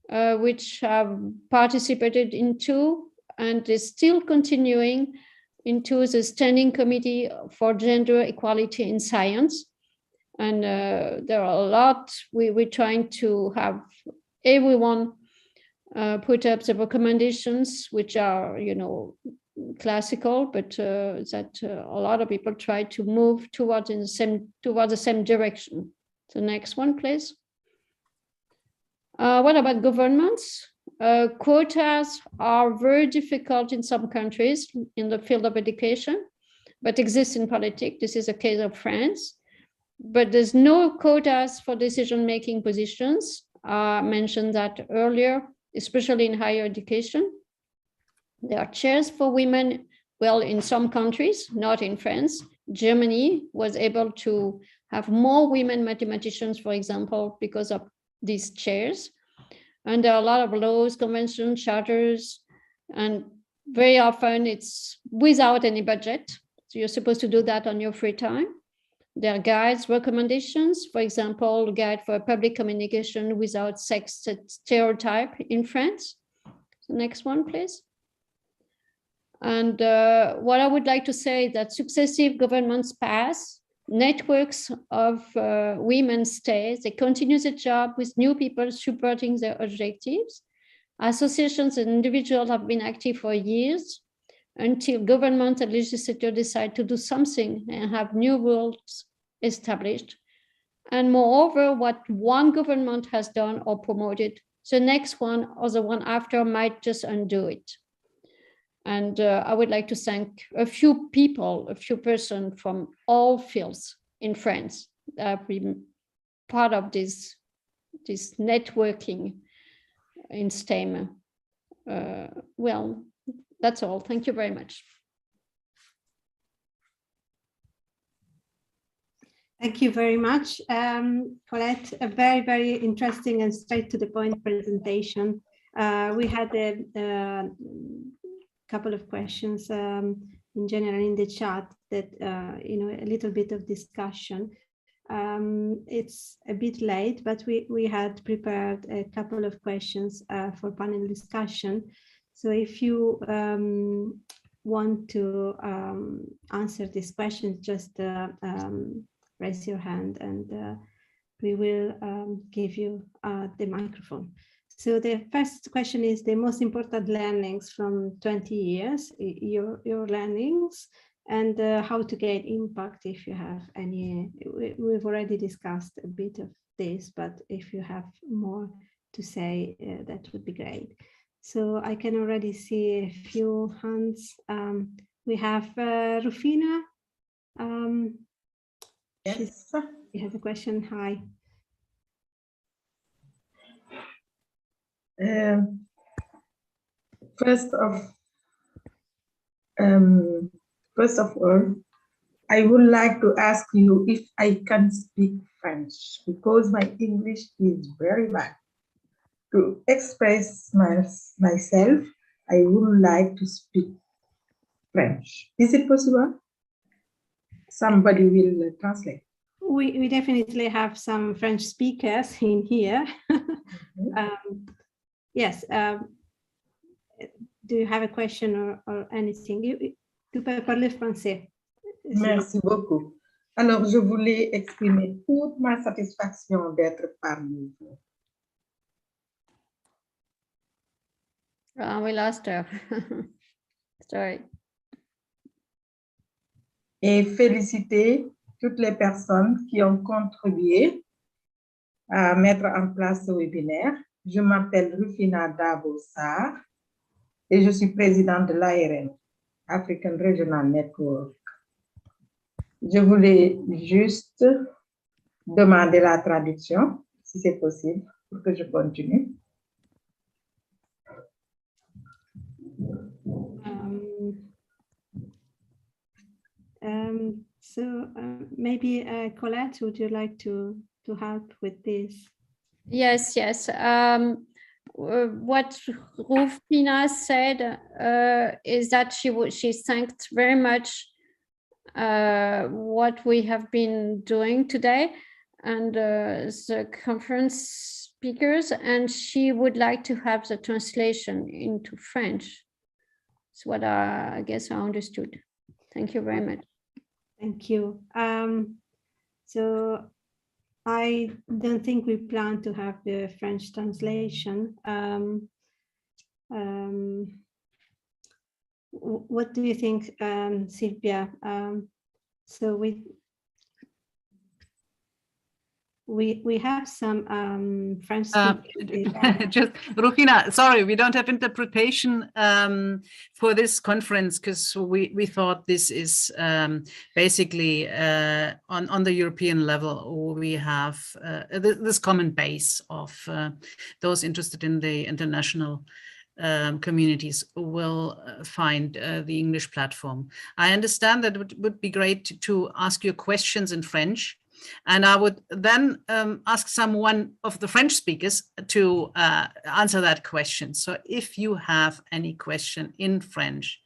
which have participated into and is still continuing into the Standing Committee for Gender Equality in Science. And there are a lot. We're trying to have everyone put up the recommendations, which are, classical, but that a lot of people try to move towards the same direction. The next one, please. What about governments? Quotas are very difficult in some countries in the field of education, but exist in politics. This is a case of France. But there's no quotas for decision-making positions. I mentioned that earlier, especially in higher education. There are chairs for women, well, in some countries, not in France. Germany was able to have more women mathematicians, for example, because of these chairs. And there are a lot of laws, conventions, charters, and very often it's without any budget. So you're supposed to do that on your free time. There are guides, recommendations, for example, guide for public communication without sex stereotype in France. The next one, please. And what I would like to say is that successive governments pass, networks of women stay, they continue the job with new people supporting their objectives. Associations and individuals have been active for years until government and legislature decide to do something and have new rules established. And moreover, what one government has done or promoted, the next one or the one after might just undo it. And I would like to thank a few people, a few persons from all fields in France that have been part of this networking in STEM. Well, that's all. Thank you very much. Thank you very much, Colette. A very, very interesting and straight to the point presentation. We had a couple of questions in general in the chat that, a little bit of discussion. It's a bit late, but we had prepared a couple of questions for panel discussion. So if you want to answer these questions, just raise your hand and we will give you the microphone. So the first question is the most important learnings from 20 years, your learnings, and how to get impact if you have any. We've already discussed a bit of this, but if you have more to say, that would be great. So I can already see a few hands. We have Rufina. Yes. She has a question. Hi. First of all, I would like to ask you if I can speak French, because my English is very bad. To express myself, I would like to speak French. Is it possible? Somebody will translate. we definitely have some French speakers in here. Yes. Do you have a question or anything? Tu peux parler français. Merci beaucoup. Alors, je voulais exprimer toute ma satisfaction d'être parmi vous. We lost her. Sorry. Et féliciter toutes les personnes qui ont contribué à mettre en place ce webinaire. Je m'appelle Rufina Dabo-Sarr et je suis présidente de l'ARN, African Regional Network. Je voulais juste demander la traduction, si c'est possible, pour que je continue. Maybe Colette, would you like to help with this? Yes. What Rufina said is that she thanked very much what we have been doing today and the conference speakers, and she would like to have the translation into French. That's what I guess I understood. Thank you very much. Thank you. So I don't think we plan to have the French translation. What do you think, Sylvia? So we have some French speakers. Just Rufina, sorry, we don't have interpretation for this conference because we thought this is basically on the European level. We have this common base of those interested in the international communities will find the English platform. I understand that it would be great to ask you questions in French. And I would then ask someone of the French speakers to answer that question. So if you have any question in French,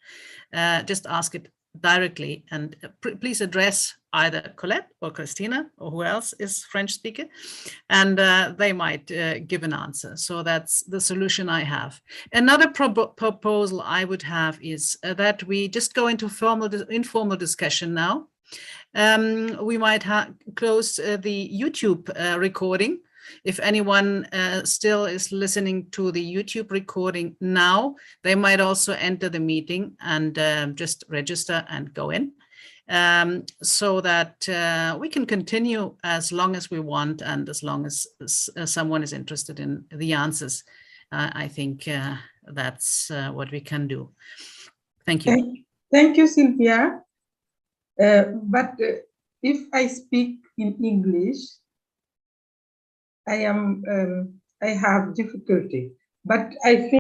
just ask it directly and please address either Colette or Christina or who else is French speaker, and they might give an answer. So that's the solution I have. Another proposal I would have is that we just go into informal discussion now. We might close the YouTube recording. If anyone still is listening to the YouTube recording now, they might also enter the meeting and just register and go in, so that we can continue as long as we want and as long as someone is interested in the answers. I think that's what we can do. Thank you. Thank you, Sylvia. But if I speak in English, I have difficulty. But I think